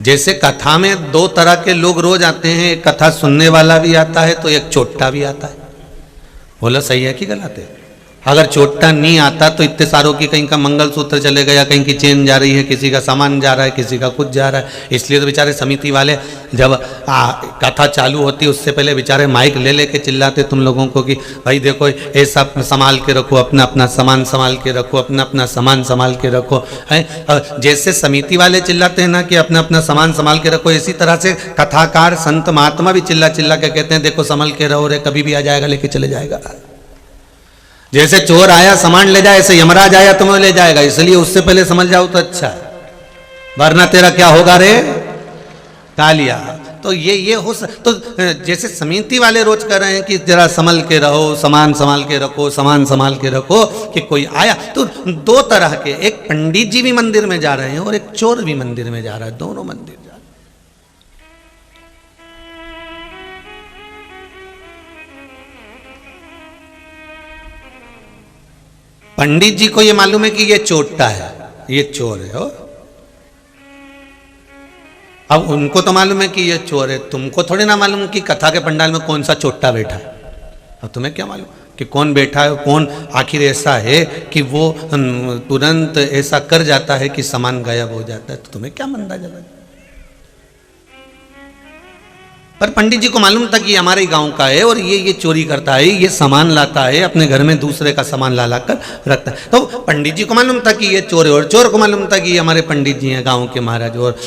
जैसे कथा में दो तरह के लोग रोज आते हैं, एक कथा सुनने वाला भी आता है तो एक चोट्टा भी आता है। बोला सही है कि गलत है? अगर चोट्टा नहीं आता तो इतने सारों की कहीं का मंगलसूत्र चले गया, कहीं की चेन जा रही है, किसी का सामान जा रहा है, किसी का कुछ जा रहा है। इसलिए तो बेचारे समिति वाले जब कथा चालू होती है उससे पहले बेचारे माइक ले लेके चिल्लाते तुम लोगों को कि भाई देखो ऐसा संभाल के रखो, अपना अपना सामान संभाल के रखो, अपना अपना सामान संभाल के रखो। है जैसे समिति वाले चिल्लाते हैं ना कि अपना अपना सामान संभाल के रखो, इसी तरह से कथाकार संत महात्मा भी चिल्ला चिल्ला के कहते हैं देखो संभल के रहो रे, कभी भी आ जाएगा लेके चले जाएगा। जैसे चोर आया सामान ले जाए, ऐसे यमराज आया तुम्हें ले जाएगा, इसलिए उससे पहले समझ जाओ तो अच्छा है, वरना तेरा क्या होगा रे कालिया। तो ये हो तो जैसे समिति वाले रोज कह रहे हैं कि जरा संभल के रहो, सामान संभाल के रखो, सामान संभाल के रखो, कि कोई आया तो दो तरह के, एक पंडित जी भी मंदिर में जा रहे हैं और एक चोर भी मंदिर में जा रहा है, दोनों मंदिर जा रहे हैं। पंडित जी को ये मालूम है कि ये चोट्टा है, ये चोर है। हो अब उनको तो मालूम है कि ये चोर है, तुमको थोड़ी ना मालूम कि कथा के पंडाल में कौन सा चोट्टा बैठा है। अब तुम्हें क्या मालूम कि कौन बैठा है, कौन आखिर ऐसा है कि वो तुरंत ऐसा कर जाता है कि सामान गायब हो जाता है। तो तुम्हें क्या मंदा जला। पर पंडित जी को मालूम था कि हमारे गांव का है और ये चोरी करता है, ये सामान लाता है, अपने घर में दूसरे का सामान ला कर रखता है। तो पंडित जी को मालूम था कि ये चोर है और चोर को मालूम था कि ये हमारे पंडित जी हैं गांव के महाराज। और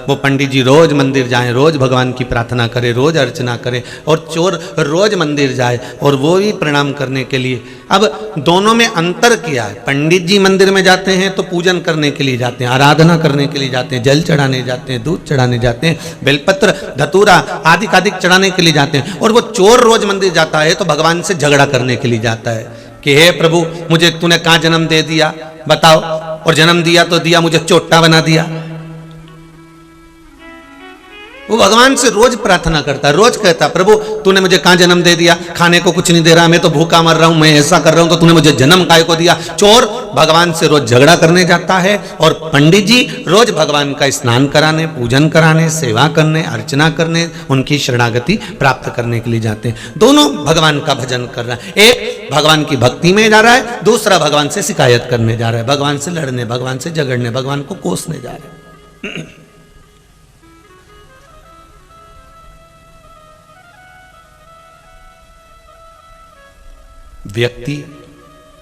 वो पंडित जी रोज मंदिर जाएं, रोज भगवान की प्रार्थना करें, रोज अर्चना करें, और चोर रोज मंदिर जाए और वो भी प्रणाम करने के लिए। अब दोनों में अंतर क्या है? पंडित जी मंदिर में जाते हैं तो पूजन करने के लिए जाते हैं, आराधना करने के लिए जाते हैं, जल चढ़ाने जाते हैं, दूध चढ़ाने जाते हैं, बेलपत्र धतूरा आदि आदि चढ़ाने के लिए जाते हैं। और वो चोर रोज मंदिर जाता है तो भगवान से झगड़ा करने के लिए जाता है कि हे प्रभु मुझे तूने कहाँ जन्म दे दिया बताओ, और जन्म दिया तो दिया, मुझे चोट्टा बना दिया। वो भगवान से रोज प्रार्थना करता है, रोज कहता प्रभु तूने मुझे कहाँ जन्म दे दिया, खाने को कुछ नहीं दे रहा, मैं तो भूखा मर रहा हूं, मैं ऐसा कर रहा हूं, तो तूने मुझे जन्म काय को दिया। चोर भगवान से रोज झगड़ा करने जाता है और पंडित जी रोज भगवान का स्नान कराने, पूजन कराने, सेवा करने, अर्चना करने, उनकी शरणागति प्राप्त करने के लिए जाते हैं। दोनों भगवान का भजन कर रहा है, एक भगवान की भक्ति में जा रहा है, दूसरा भगवान से शिकायत करने जा रहा है, भगवान से लड़ने, भगवान से झगड़ने, भगवान को कोसने जा रहे हैं। व्यक्ति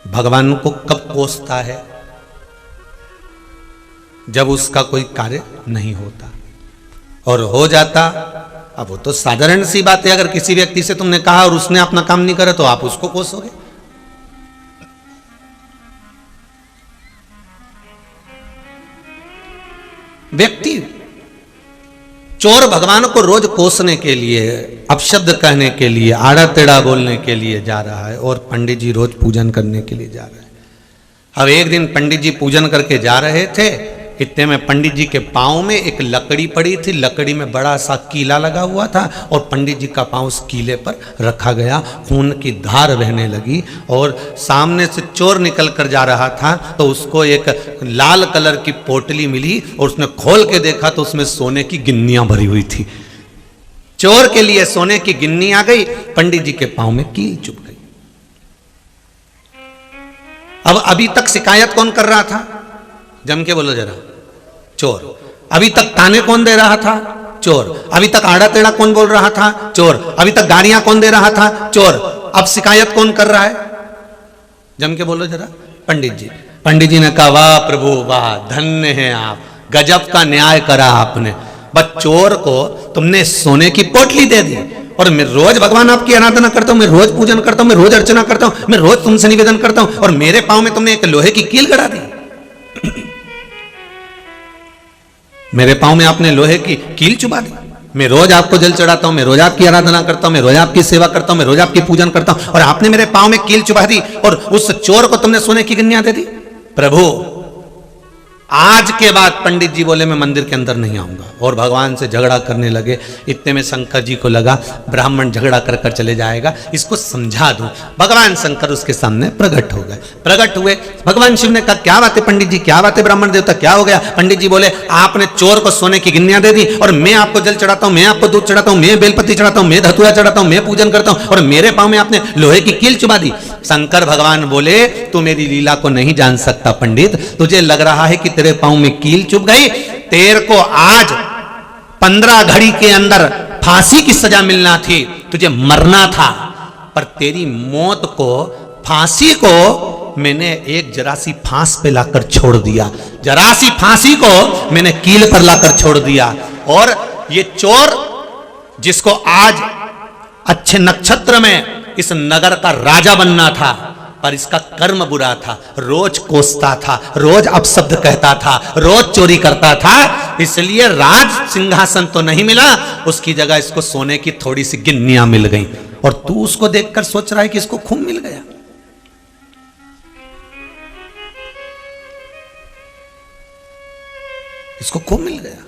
भगवान को कब कोसता है? जब उसका कोई कार्य नहीं होता, और हो जाता अब वो तो साधारण सी बात है। अगर किसी व्यक्ति से तुमने कहा और उसने अपना काम नहीं करा तो आप उसको कोसोगे। व्यक्ति चोर भगवान को रोज कोसने के लिए, अपशब्द कहने के लिए, आड़ा टेढ़ा बोलने के लिए जा रहा है, और पंडित जी रोज पूजन करने के लिए जा रहे हैं। अब एक दिन पंडित जी पूजन करके जा रहे थे, इतने में पंडित जी के पांव में एक लकड़ी पड़ी थी, लकड़ी में बड़ा सा कीला लगा हुआ था और पंडित जी का पांव उस कीले पर रखा गया, खून की धार बहने लगी। और सामने से चोर निकल कर जा रहा था तो उसको एक लाल कलर की पोटली मिली और उसने खोल के देखा तो उसमें सोने की गिन्नियां भरी हुई थी। चोर के लिए सोने की गिन्नी आ गई, पंडित जी के पांव में कील चुभ गई। अब अभी तक शिकायत कौन कर रहा था? जम के बोलो जरा, चोर। अभी तक ताने कौन दे रहा था? चोर। अभी तक आड़ा टेढ़ा कौन बोल रहा था? चोर। अभी तक गालियां कौन दे रहा था? चोर। अब शिकायत कौन कर रहा है? जम के बोलो जरा, पंडित जी। पंडित जी ने कहा वाह प्रभु वाह, धन्य हैं आप, गजब का न्याय करा आपने। बस चोर को तुमने सोने की पोटली दे दी, और मैं रोज भगवान आपकी आराधना करता हूं, मैं रोज पूजन करता हूं, मैं रोज अर्चना करता हूं, मैं रोज तुमसे निवेदन करता हूं, और मेरे पांव में तुमने एक लोहे की कील गड़ा दी। मेरे पांव में आपने लोहे की कील चुबा दी। मैं रोज आपको जल चढ़ाता हूं, मैं रोज आपकी आराधना करता हूं, मैं रोज आपकी सेवा करता हूं, मैं रोज आपकी पूजन करता हूं, और आपने मेरे पांव में कील चुबा दी, और उस चोर को तुमने सोने की गिन्नियां दे दी। प्रभु आज के बाद पंडित जी बोले मैं मंदिर के अंदर नहीं आऊंगा, और भगवान से झगड़ा करने लगे। इतने में शंकर जी को लगा ब्राह्मण झगड़ा कर कर चले जाएगा, इसको समझा दूं। भगवान शंकर उसके सामने प्रकट हो गए। प्रकट हुए, भगवान शिव ने कहा क्या बात है पंडित जी, क्या बात है ब्राह्मण देवता, क्या हो गया? पंडित जी बोले आपने चोर को सोने की गिन्नियां दे दी, और मैं आपको जल चढ़ाता हूं, मैं आपको दूध चढ़ाता हूं, मैं बेलपत्ती चढ़ाता हूं, मैं धतूरा चढ़ाता हूं, मैं पूजन करता हूं, और मेरे पांव में आपने लोहे की कील चुबा दी। शंकर भगवान बोले तू मेरी लीला को नहीं जान सकता पंडित, तुझे लग रहा है कि तेरे पांव में कील चुभ गई, तेरे को आज 15 घड़ी के अंदर फांसी की सजा मिलना थी, तुझे मरना था, पर तेरी मौत को, फांसी को मैंने एक जरा सी फांस पे लाकर छोड़ दिया, जरा सी फांसी को मैंने कील पर लाकर छोड़ दिया। और ये चोर जिसको आज अच्छे नक्षत्र में इस नगर का राजा बनना था, पर इसका कर्म बुरा था, रोज कोसता था, रोज अपशब्द कहता था, रोज चोरी करता था, इसलिए राज सिंहासन तो नहीं मिला, उसकी जगह इसको सोने की थोड़ी सी गिन्नियां मिल गई। और तू उसको देखकर सोच रहा है कि इसको खून मिल गया। इसको खूब मिल गया।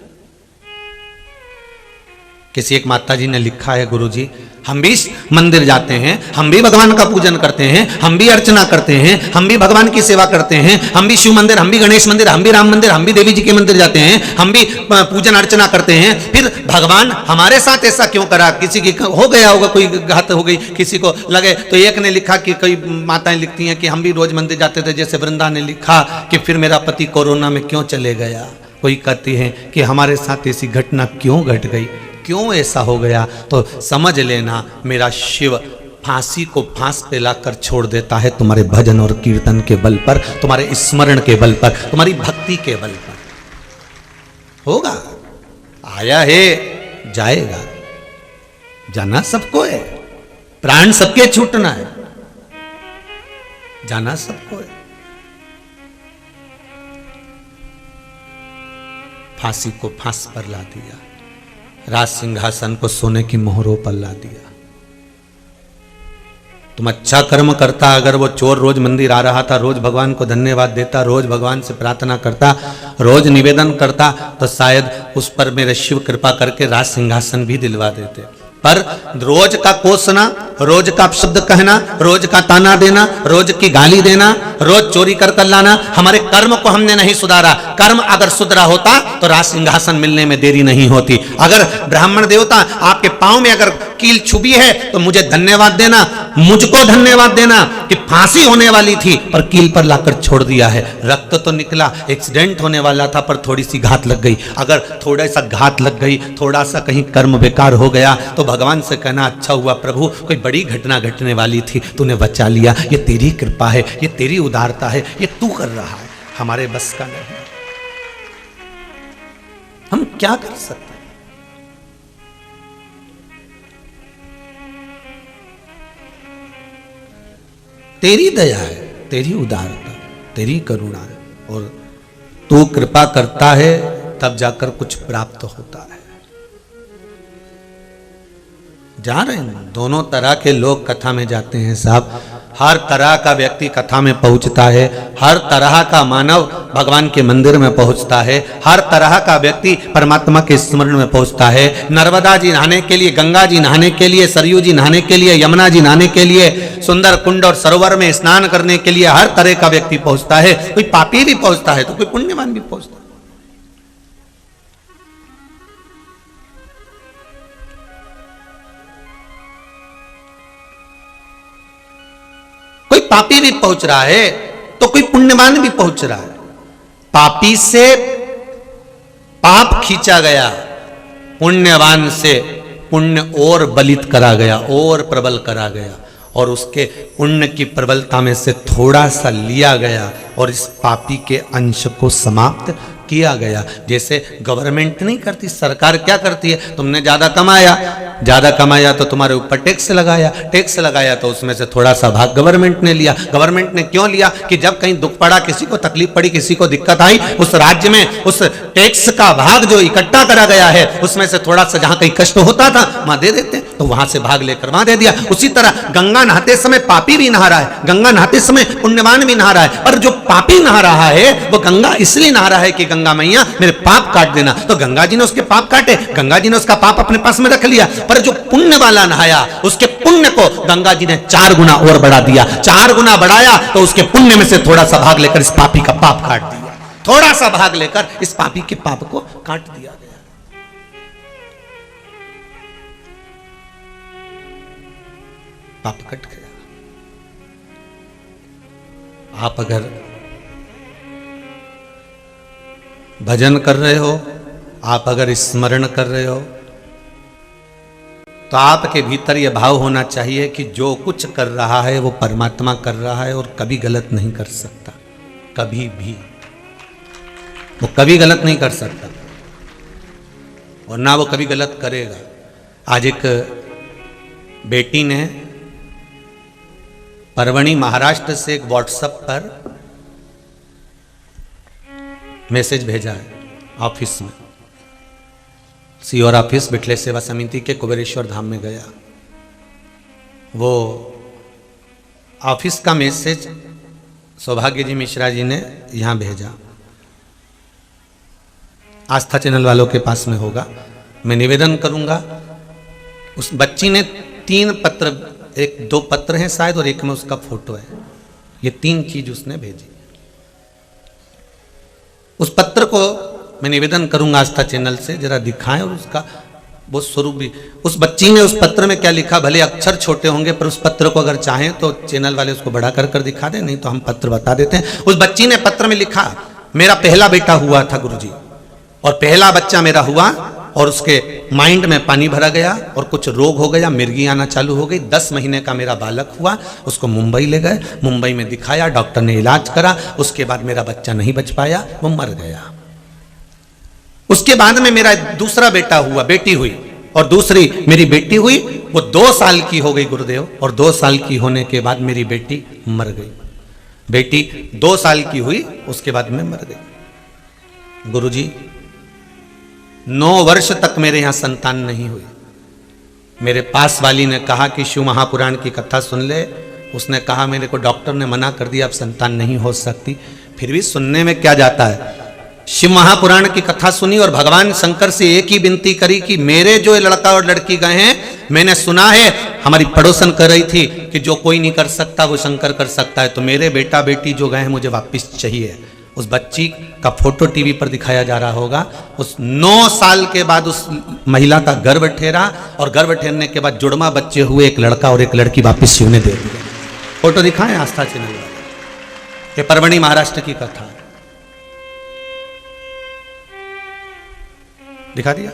किसी एक माता जी ने लिखा है गुरुजी हम भी मंदिर जाते हैं, हम भी भगवान का पूजन करते हैं, हम भी अर्चना करते हैं, हम भी भगवान की सेवा करते हैं, हम भी शिव मंदिर, हम भी गणेश मंदिर, हम भी राम मंदिर, हम भी देवी जी के मंदिर जाते हैं, हम भी पूजन अर्चना करते हैं, फिर भगवान हमारे साथ ऐसा क्यों करा? किसी की हो गया होगा, कोई घात हो गई, किसी को लगे। तो एक ने लिखा कि कई माताएं लिखती हैं कि हम भी रोज मंदिर जाते थे, जैसे वृंदा ने लिखा कि फिर मेरा पति कोरोना में क्यों चले गया। कोई कहती है कि हमारे साथ ऐसी घटना क्यों घट गई, क्यों ऐसा हो गया। तो समझ लेना मेरा शिव फांसी को फांस पे लाकर छोड़ देता है तुम्हारे भजन और कीर्तन के बल पर, तुम्हारे स्मरण के बल पर, तुम्हारी भक्ति के बल पर। होगा, आया है जाएगा, जाना सबको है, प्राण सबके छूटना है, जाना सबको है। फांसी को फांस पर ला दिया, राज सिंहासन को सोने की मोहरों पर ला दिया। तुम अच्छा कर्म करता, अगर वो चोर रोज मंदिर आ रहा था, रोज भगवान को धन्यवाद देता, रोज भगवान से प्रार्थना करता, रोज निवेदन करता, तो शायद उस पर मेरे शिव कृपा करके राज सिंहासन भी दिलवा देते। पर रोज का कोसना, रोज का शब्द कहना, रोज का ताना देना, रोज की गाली देना, रोज चोरी कर कर लाना, हमारे कर्म को हमने नहीं सुधारा। कर्म अगर सुधरा होता तो राज सिंहासन मिलने में देरी नहीं होती। अगर ब्राह्मण देवता आपके पांव में अगर कील छुपी है तो मुझे धन्यवाद देना, मुझको धन्यवाद देना कि फांसी होने वाली थी पर कील पर लाकर छोड़ दिया है। रक्त तो निकला, एक्सीडेंट होने वाला था पर थोड़ी सी घात लग गई। अगर थोड़ा सा घात लग गई, थोड़ा सा कहीं कर्म बेकार हो गया तो भगवान से कहना अच्छा हुआ प्रभु, कोई बड़ी घटना घटने वाली थी, तूने बचा लिया, ये तेरी कृपा है, ये तेरी उदारता है, ये तू कर रहा है, हमारे बस का नहीं। हम क्या कर सकते हैं? तेरी दया है, तेरी उदारता, तेरी करुणा है, और तू कृपा करता है तब जाकर कुछ प्राप्त होता है। जा रहे हैं, दोनों तरह के लोग कथा में जाते हैं साहब। हर तरह का व्यक्ति कथा में पहुंचता है, हर तरह का मानव भगवान के मंदिर में पहुंचता है, हर तरह का व्यक्ति परमात्मा के स्मरण में पहुंचता है। नर्मदा जी नहाने के लिए, गंगा जी नहाने के लिए, सरयू जी नहाने के लिए, यमुना जी नहाने के लिए, सुंदर कुंड और सरोवर में स्नान करने के लिए हर तरह का व्यक्ति पहुंचता है। कोई पापी भी पहुंचता है तो कोई पुण्यवान भी पहुंचता है। कोई पापी भी पहुंच रहा है तो कोई पुण्यवान भी पहुंच रहा है। पापी से पाप खींचा गया, पुण्यवान से पुण्य और बलित करा गया, और प्रबल करा गया, और उसके पुण्य की प्रबलता में से थोड़ा सा लिया गया और इस पापी के अंश को समाप्त किया गया। जैसे गवर्नमेंट नहीं करती, सरकार क्या करती है, तुमने ज्यादा कमाया तो तुम्हारे ऊपर टैक्स लगाया तो उसमें से थोड़ा सा भाग गवर्नमेंट ने लिया। गवर्नमेंट ने क्यों लिया कि जब कहीं दुख पड़ा, किसी को तकलीफ पड़ी, किसी को दिक्कत आई, उस राज्य में उस टैक्स का भाग जो इकट्ठा करा गया है उसमें से थोड़ा सा जहां कहीं कष्ट होता था वहां दे देते, तो वहां से भाग लेकर वहां दे दिया। उसी तरह गंगा नहाते समय पापी भी नहा रहा है, गंगा नहाते समय पुण्यवान भी नहा रहा है, पर जो पापी नहा रहा है वो गंगा इसलिए नहा रहा है कि गंगा मैया मेरे पाप काट देना, तो गंगा जी ने उसके पाप काटे, गंगा जी ने उसका पाप अपने पास में रख लिया। पर जो पुण्य वाला नहाया उसके पुण्य को गंगा जी ने 4 गुना और बढ़ा दिया, 4 गुना बढ़ाया तो उसके पुण्य में से थोड़ा सा भाग लेकर इस पापी का पाप काट दिया, थोड़ा सा भाग लेकर इस पापी के पाप को काट दिया गया। पाप कट गया। आप अगर भजन कर रहे हो, आप अगर स्मरण कर रहे हो, तो आपके भीतर यह भाव होना चाहिए कि जो कुछ कर रहा है वो परमात्मा कर रहा है और कभी गलत नहीं कर सकता, कभी भी वो कभी गलत नहीं कर सकता और ना वो कभी गलत करेगा। आज एक बेटी ने परवणी महाराष्ट्र से एक व्हाट्सएप पर मैसेज भेजा है, ऑफिस में सीओर ऑफिस बिठले सेवा समिति के कुबेरेश्वर धाम में गया। वो ऑफिस का मैसेज सौभाग्य जी मिश्रा जी ने यहां भेजा, आस्था चैनल वालों के पास में होगा, मैं निवेदन करूंगा। उस बच्ची ने 3 पत्र, 2 पत्र हैं शायद और एक में उसका फोटो है, ये 3 चीज उसने भेजी। उस पत्र को मैं निवेदन करूंगा आस्था चैनल से जरा दिखाएं और उसका वो स्वरूप भी। उस बच्ची ने उस पत्र में क्या लिखा, भले अक्षर छोटे होंगे पर उस पत्र को अगर चाहें तो चैनल वाले उसको बड़ा कर दिखा दें, नहीं तो हम पत्र बता देते हैं। उस बच्ची ने पत्र में लिखा, मेरा पहला बेटा हुआ था गुरुजी, और पहला बच्चा मेरा हुआ और उसके माइंड में पानी भरा गया और कुछ रोग हो गया, मिर्गी आना चालू हो गई। 10 महीने का मेरा बालक हुआ, उसको मुंबई ले गए, मुंबई में दिखाया, डॉक्टर ने इलाज करा, उसके बाद मेरा बच्चा नहीं बच पाया, वो मर गया। उसके बाद में मेरा दूसरा बेटा हुआ, बेटी हुई, और दूसरी मेरी बेटी हुई, वो 2 साल की हो गई गुरुदेव, और 2 साल की होने के बाद मेरी बेटी मर गई। बेटी 2 साल की हुई, उसके बाद में मर गई। गुरुजी 9 वर्ष तक मेरे यहां संतान नहीं हुई। मेरे पास वाली ने कहा कि शिव महापुराण की कथा सुन ले, उसने कहा मेरे को डॉक्टर ने मना कर दिया, अब संतान नहीं हो सकती, फिर भी सुनने में क्या जाता है। शिव महापुराण की कथा सुनी और भगवान शंकर से एक ही विनती करी कि मेरे जो लड़का और लड़की गए हैं, मैंने सुना है, हमारी पड़ोसन कर रही थी कि जो कोई नहीं कर सकता वो शंकर कर सकता है, तो मेरे बेटा बेटी जो गए हैं मुझे वापस चाहिए। उस बच्ची का फोटो टीवी पर दिखाया जा रहा होगा। उस 9 साल के बाद उस महिला का गर्भ ठहरा और गर्भ ठहरने के बाद जुड़वा बच्चे हुए, एक लड़का और एक लड़की वापस शिव ने दे दिया। फोटो दिखाएं आस्था चैनल वाले, ये परवणी महाराष्ट्र की कथा दिखा दिया।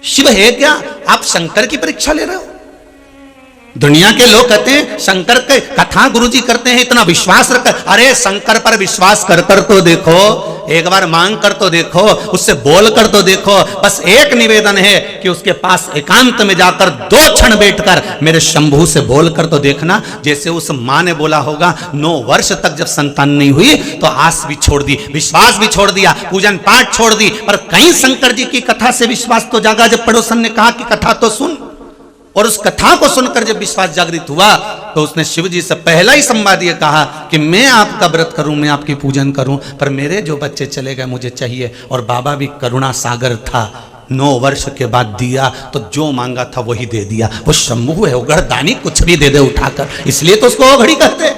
शिव है क्या? आप शंकर की परीक्षा ले रहे हो। दुनिया के लोग कहते हैं शंकर के कथा गुरुजी करते हैं, इतना विश्वास रखकर। अरे शंकर पर विश्वास कर कर तो देखो, एक बार मांग कर तो देखो, उससे बोल कर तो देखो। बस एक निवेदन है कि उसके पास एकांत में जाकर 2 क्षण बैठकर मेरे शंभू से बोल कर तो देखना। जैसे उस मां ने बोला होगा, 9 वर्ष तक जब संतान नहीं हुई तो आस भी छोड़ दी, विश्वास भी छोड़ दिया, पूजन पाठ छोड़ दी, पर कहीं शंकर जी की कथा से विश्वास तो जागा। जब पड़ोसन ने कहा कि कथा तो सुन, और उस कथा को सुनकर जब विश्वास जागृत हुआ तो उसने शिव जी से पहला ही संवाद ये कहा कि मैं आपका व्रत करूं, मैं आपकी पूजन करूं, पर मेरे जो बच्चे चले गए मुझे चाहिए। और बाबा भी करुणा सागर था, 9 वर्ष के बाद दिया तो जो मांगा था वही दे दिया। वो शंभू है, उगड़दानी, कुछ भी दे दे उठाकर, इसलिए तो उसको ओघड़ी कहते,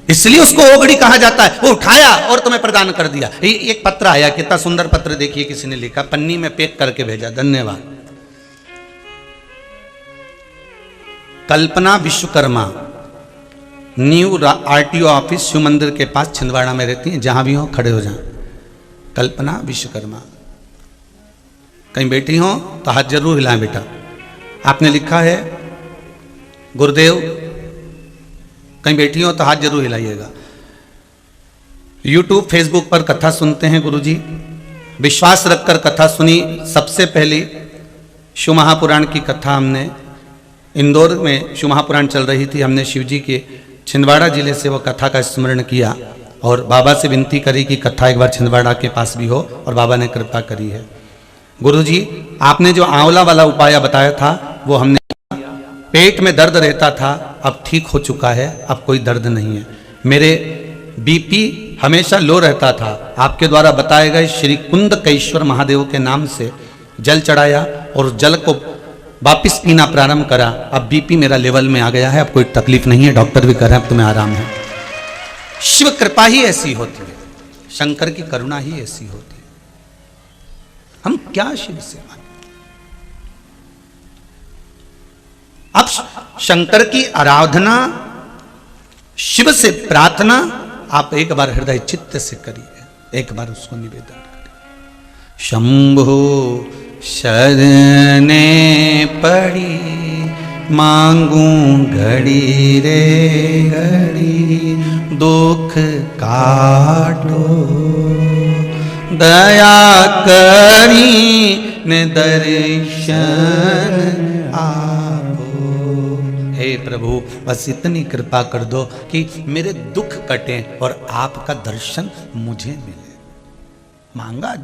इसलिए उसको ओघड़ी कहा जाता है। वो उठाया और तुम्हें प्रदान कर दिया। एक पत्र आया, कितना सुंदर पत्र देखिए, किसी ने लिखा, पन्नी में पैक करके भेजा, धन्यवाद। Kalpana Vishwakarma, new RTO office Shiv मंदिर के पास छिंदवाड़ा में रहती हैं, जहां भी हो खड़े हो जाएं। कल्पना विश्वकर्मा, कहीं बैठी हो तो हाथ जरूर हिलाएं बेटा। आपने लिखा है गुरुदेव, कहीं बैठी हो तो हाथ जरूर हिलाइएगा। यूट्यूब फेसबुक पर कथा सुनते हैं गुरुजी, विश्वास रखकर कथा सुनी। सबसे पहले शिव महापुराण की कथा हमने इंदौर में, शिव महापुराण चल रही थी, हमने शिव जी के छिंदवाड़ा जिले से वो कथा का स्मरण किया। और बाबा से विनती करी कि कथा एक बार छिंदवाड़ा के पास भी हो, और बाबा ने कृपा करी है। गुरुजी, आपने जो आंवला वाला उपाय बताया था वो हमने, पेट में दर्द रहता था, अब ठीक हो चुका है, अब कोई दर्द नहीं है। मेरे बीपी हमेशा लो रहता था, आपके द्वारा बताए गए श्री कुंदकेश्वर महादेव के नाम से जल चढ़ाया और जल को वापिस पीना प्रारंभ करा। अब बीपी मेरा लेवल में आ गया है, अब कोई तकलीफ नहीं है, डॉक्टर भी कह रहे हैं अब तुम्हें आराम है। शिव कृपा ही ऐसी होती है, शंकर की करुणा ही ऐसी होती है। हम क्या शिव से मांगे? अब शंकर की आराधना, शिव से प्रार्थना आप एक बार हृदय चित्त से करिए, एक बार उसको निवेदन करिए। शंभो शरणे पड़ी मांगू घड़ी रे घड़ी, दुख काटो दया करी ने दर्शन आपो। हे प्रभु, बस इतनी कृपा कर दो कि मेरे दुख कटे और आपका दर्शन मुझे मिले। मांगा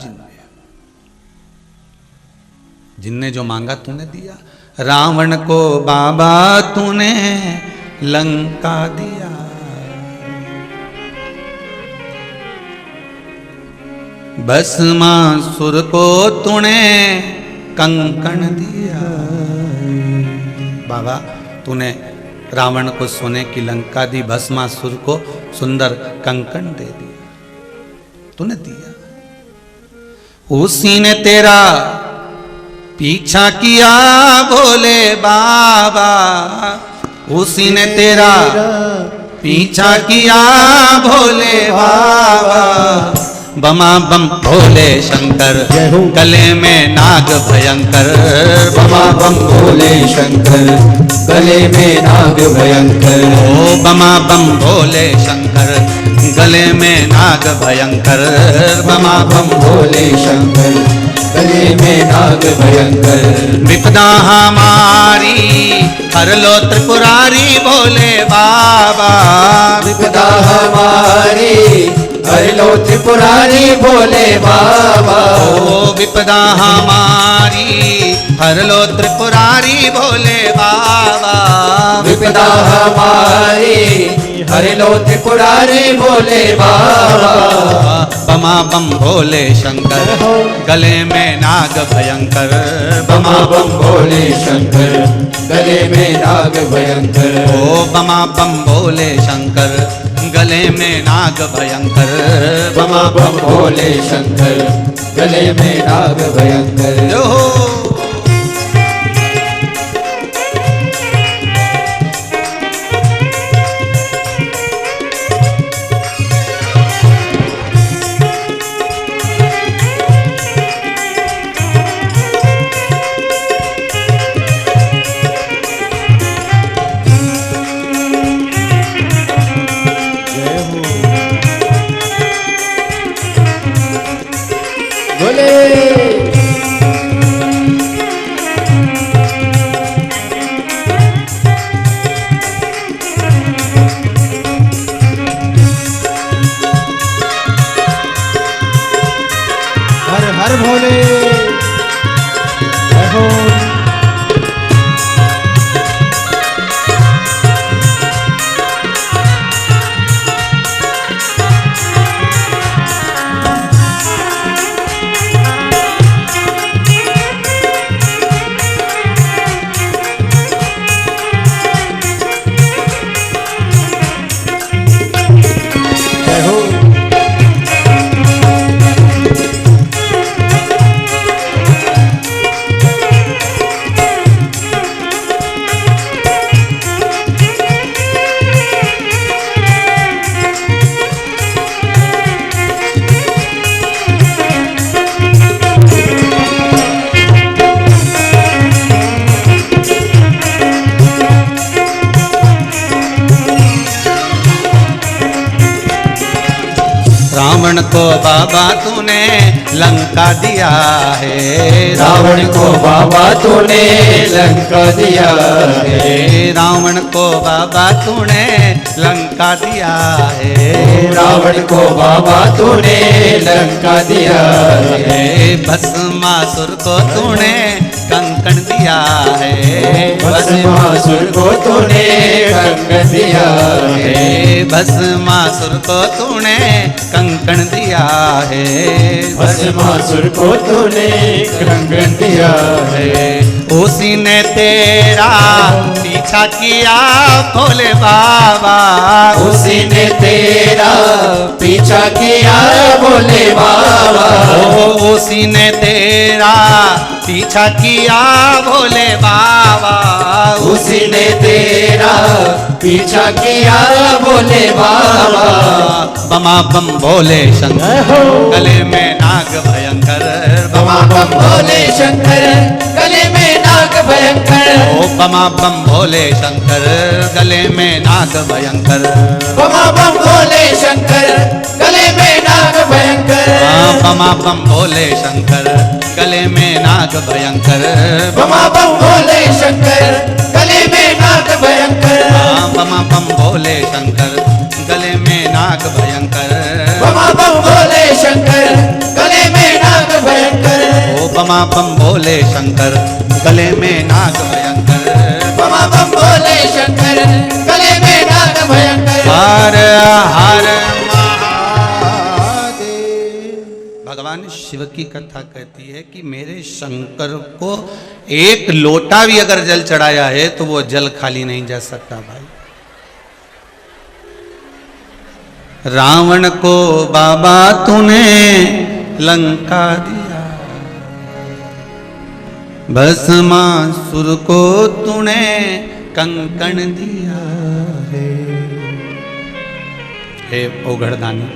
जिनने जो मांगा तूने दिया। रावण को बाबा तूने लंका दिया, भस्मासुर को तूने कंकण दिया। बाबा, तूने रावण को सोने की लंका दी, भस्मासुर को सुंदर कंकण दे दिया, तूने दिया। उसी ने तेरा पीछा किया भोले बाबा, उसी ने तेरा पीछा किया भोले बाबा। बमा बम भोले शंकर, गले में नाग भयंकर। बमा बम भोले शंकर, गले में नाग भयंकर। ओ बमा बम भोले शंकर, गले में नाग भयंकर। बमा बम भोले शंकर, गले में नाग भयंकर। विपदा हमारी हर लो त्रिपुरारी भोले बाबा। विपदा हमारी हर लो त्रिपुरारी भोले बाबा। ओ विपदा हमारी हर लो त्रिपुरारी भोले बाबा। विपदा हमारी हर लो त्रिपुरारी भोले बाबा। बमा बम भोले शंकर, गले में नाग भयंकर। बमा बम भोले शंकर, गले में नाग भयंकर। ओ बमा बम भोले शंकर, गले में नाग भयंकर। बमा बम भोले शंकर, गले में नाग भयंकर। रावण को बाबा तूने लंका दिया है, रावण को बाबा तूने लंका दिया है, रावण को बाबा तूने लंका दिया है, रावण को बाबा तूने लंका दिया है, भस्मासुर को तूने कंकण दिया है, भस्मासुर को तूने कंकण दिया है, भस्मासुर को तूने कंकण दिया है, भस्मासुर को तूने कंकण दिया है, उसी ने तेरा पीछा किया भोले बाबा, उसी ने तेरा पीछा किया भोले बाबा, उसी ने तेरा पीछा किया भोले बाबा, उसी ने तेरा पीछा किया भोले बाबा, बमा बम भोले शंकर गले में नाग भयंकर, बमा बम भोले शंकर गले में नाग भयंकर, ओ बमा बम भोले शंकर गले में नाग भयंकर, बमा बम भोले शंकर गले में नाग भयंकर, बमा बम भोले शंकर गले में नाग भयंकर, बमा बम भोले शंकर गले में नाग भयंकर, बमा बम भोले शंकर गले में नाग भयंकर, बमा बम भोले शंकर गले में नाग भयंकर, ओ बमा बम भोले शंकर गले में नाग भयंकर, बमा बम भोले शंकर गले में नाग भयंकर, हर हर भगवान शिव की कथा कहती है कि मेरे शंकर को एक लोटा भी अगर जल चढ़ाया है तो वो जल खाली नहीं जा सकता भाई। रावण को बाबा तूने लंका दिया, भस्मासुर को तूने कंकण दिया है। हे ओघड़दानी,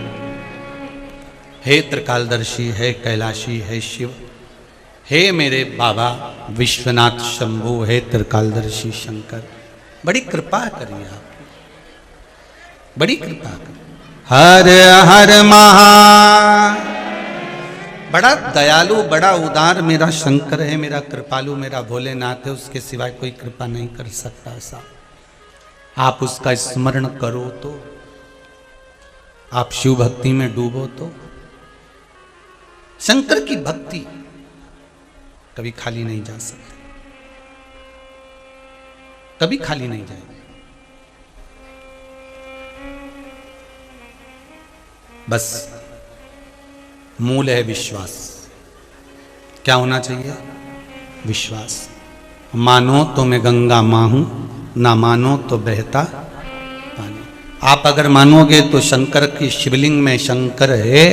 हे त्रिकालदर्शी, है कैलाशी, है शिव, हे मेरे बाबा विश्वनाथ शंभु, हे त्रिकालदर्शी शंकर, बड़ी कृपा करिए आप, बड़ी कृपा करिए। हर हर महा, बड़ा दयालु, बड़ा उदार मेरा शंकर है, मेरा कृपालु, मेरा भोलेनाथ है, उसके सिवाय कोई कृपा नहीं कर सकता ऐसा। आप उसका स्मरण करो तो, आप शिव भक्ति में डूबो तो, शंकर की भक्ति कभी खाली नहीं जा सकती, कभी खाली नहीं जाएगी। बस मूल है विश्वास। क्या होना चाहिए? विश्वास। मानो तो मैं गंगा मां हूं, ना मानो तो बहता पानी। आप अगर मानोगे तो शंकर की शिवलिंग में शंकर है,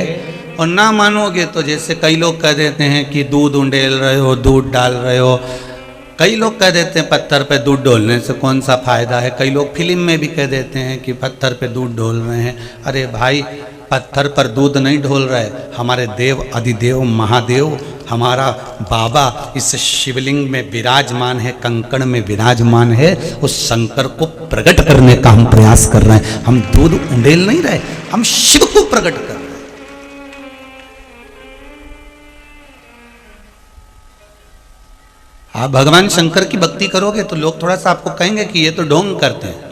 और ना मानोगे तो जैसे कई लोग कह देते हैं कि दूध उंडेल रहे हो, दूध डाल रहे हो। कई लोग कह देते हैं पत्थर पे दूध डोलने से कौन सा फायदा है। कई लोग फिल्म में भी कह देते हैं कि पत्थर पे दूध डोल रहे हैं। अरे भाई, पत्थर पर दूध नहीं ढोल रहे, हमारे देव अधिदेव महादेव हमारा बाबा इस शिवलिंग में विराजमान है, कंकण में विराजमान है। उस शंकर को प्रकट करने का हम प्रयास कर रहे हैं। हम दूध उंडेल नहीं रहे, हम शिव को प्रकट कर रहे हैं। आप भगवान शंकर की भक्ति करोगे तो लोग थोड़ा सा आपको कहेंगे कि ये तो ढोंग करते हैं।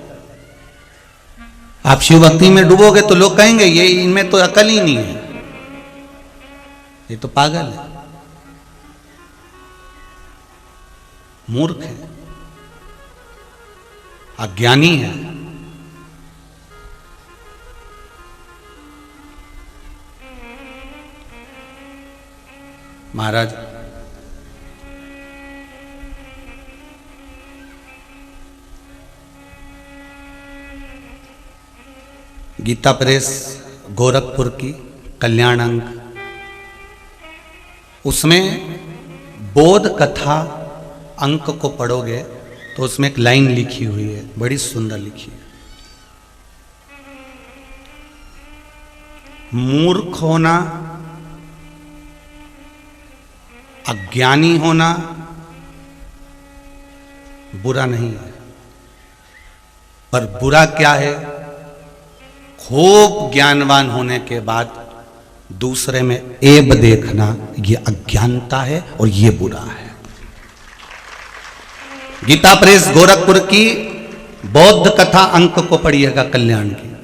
आप शिव भक्ति में डूबोगे तो लोग कहेंगे ये इनमें तो अकल ही नहीं है, ये तो पागल है, मूर्ख है, अज्ञानी है। महाराज, गीता प्रेस गोरखपुर की कल्याण अंक, उसमें बोध कथा अंक को पढ़ोगे तो उसमें एक लाइन लिखी हुई है, बड़ी सुंदर लिखी है। मूर्ख होना, अज्ञानी होना बुरा नहीं है, पर बुरा क्या है? खूब ज्ञानवान होने के बाद दूसरे में ऐब देखना ये अज्ञानता है और ये बुरा है। गीता प्रेस गोरखपुर की बौद्ध कथा अंक को पढ़िएगा कल्याण की।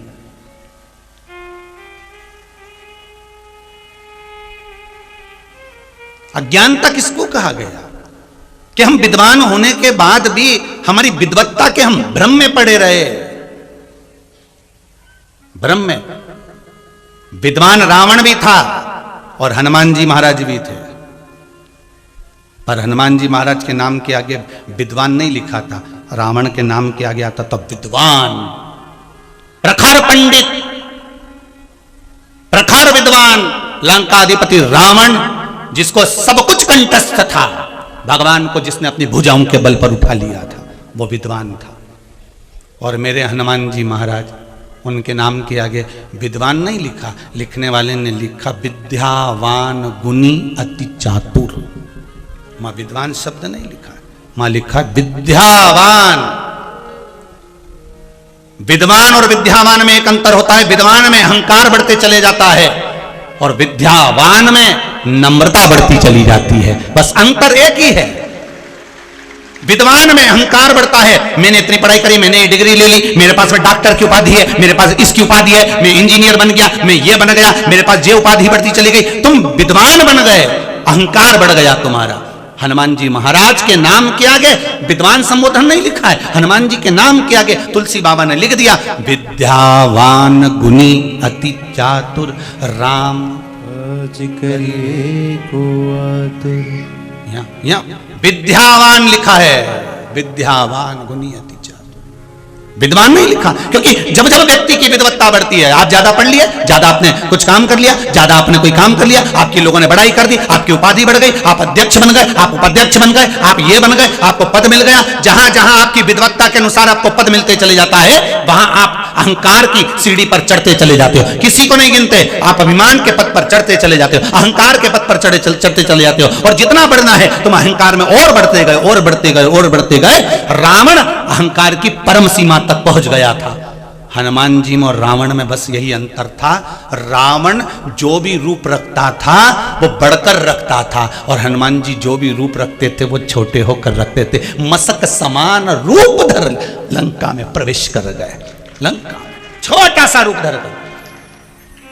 अज्ञानता किसको कहा गया कि हम विद्वान होने के बाद भी हमारी विद्वत्ता के हम भ्रम में पड़े रहे। भ्रम में विद्वान रावण भी था और हनुमान जी महाराज भी थे, पर हनुमान जी महाराज के नाम के आगे विद्वान नहीं लिखा था, रावण के नाम के आगे आता था विद्वान, प्रखर पंडित, प्रखर विद्वान, लंकाधिपति रावण जिसको सब कुछ कंठस्थ था, भगवान को जिसने अपनी भुजाओं के बल पर उठा लिया था, वो विद्वान था। और मेरे हनुमान जी महाराज, उनके नाम के आगे विद्वान नहीं लिखा, लिखने वाले ने लिखा विद्यावान गुणी अति चातुर। मां विद्वान शब्द नहीं लिखा, मां लिखा विद्यावान। विद्वान और विद्यावान में एक अंतर होता है। विद्वान में अहंकार बढ़ते चले जाता है और विद्यावान में नम्रता बढ़ती चली जाती है। बस अंतर एक ही है। विद्वान में अहंकार बढ़ता है, मैंने इतनी पढ़ाई करी, मैंने ये डिग्री ले ली, मेरे पास में डॉक्टर की उपाधि है, मेरे पास इसकी उपाधि है, मैं इंजीनियर बन गया, मैं ये बन गया, मेरे पास ये उपाधि बढ़ती चली गई। तुम विद्वान बन गए, अहंकार बढ़ गया तुम्हारा। हनुमान जी महाराज के नाम के आगे विद्वान संबोधन नहीं लिखा है, हनुमान जी के नाम के आगे तुलसी बाबा ने लिख दिया विद्यावान गुणी अति चातुर राम करिए को आतुर। यहाँ विद्यावान लिखा है, विद्यावान गुणी अति चातुर, विद्वान नहीं लिखा। क्योंकि जब जब व्यक्ति की विद्वत्ता बढ़ती है, आप ज्यादा पढ़ लिए, ज्यादा आपने कुछ काम कर लिया, ज्यादा आपने कोई काम कर लिया, आपके लोगों ने बड़ाई कर दी, आपकी उपाधि बढ़ गई, आप अध्यक्ष बन गए, आप उपाध्यक्ष बन गए, आप ये बन गए, आपको पद मिल गया। जहां जहां आपकी विद्वत्ता के अनुसार आपको पद मिलते चले जाता है, वहां आप अहंकार की सीढ़ी पर चढ़ते चले जाते हो, किसी को नहीं गिनते, आप अभिमान के पद पर चढ़ते चले जाते हो, अहंकार के पद पर चढ़ते चले जाते हो। और जितना बढ़ना है तुम अहंकार में और बढ़ते गए और बढ़ते गए और बढ़ते गए। रावण अहंकार की परम सीमा तक पहुंच गया था। हनुमान जी में और रावण में बस यही अंतर था, रावण जो भी रूप रखता था वो बढ़कर रखता था और हनुमान जी जो भी रूप रखते थे वो छोटे होकर रखते थे। मसक समान रूप धर लंका में प्रवेश कर गए, लंका छोटा सा रूप धर गए।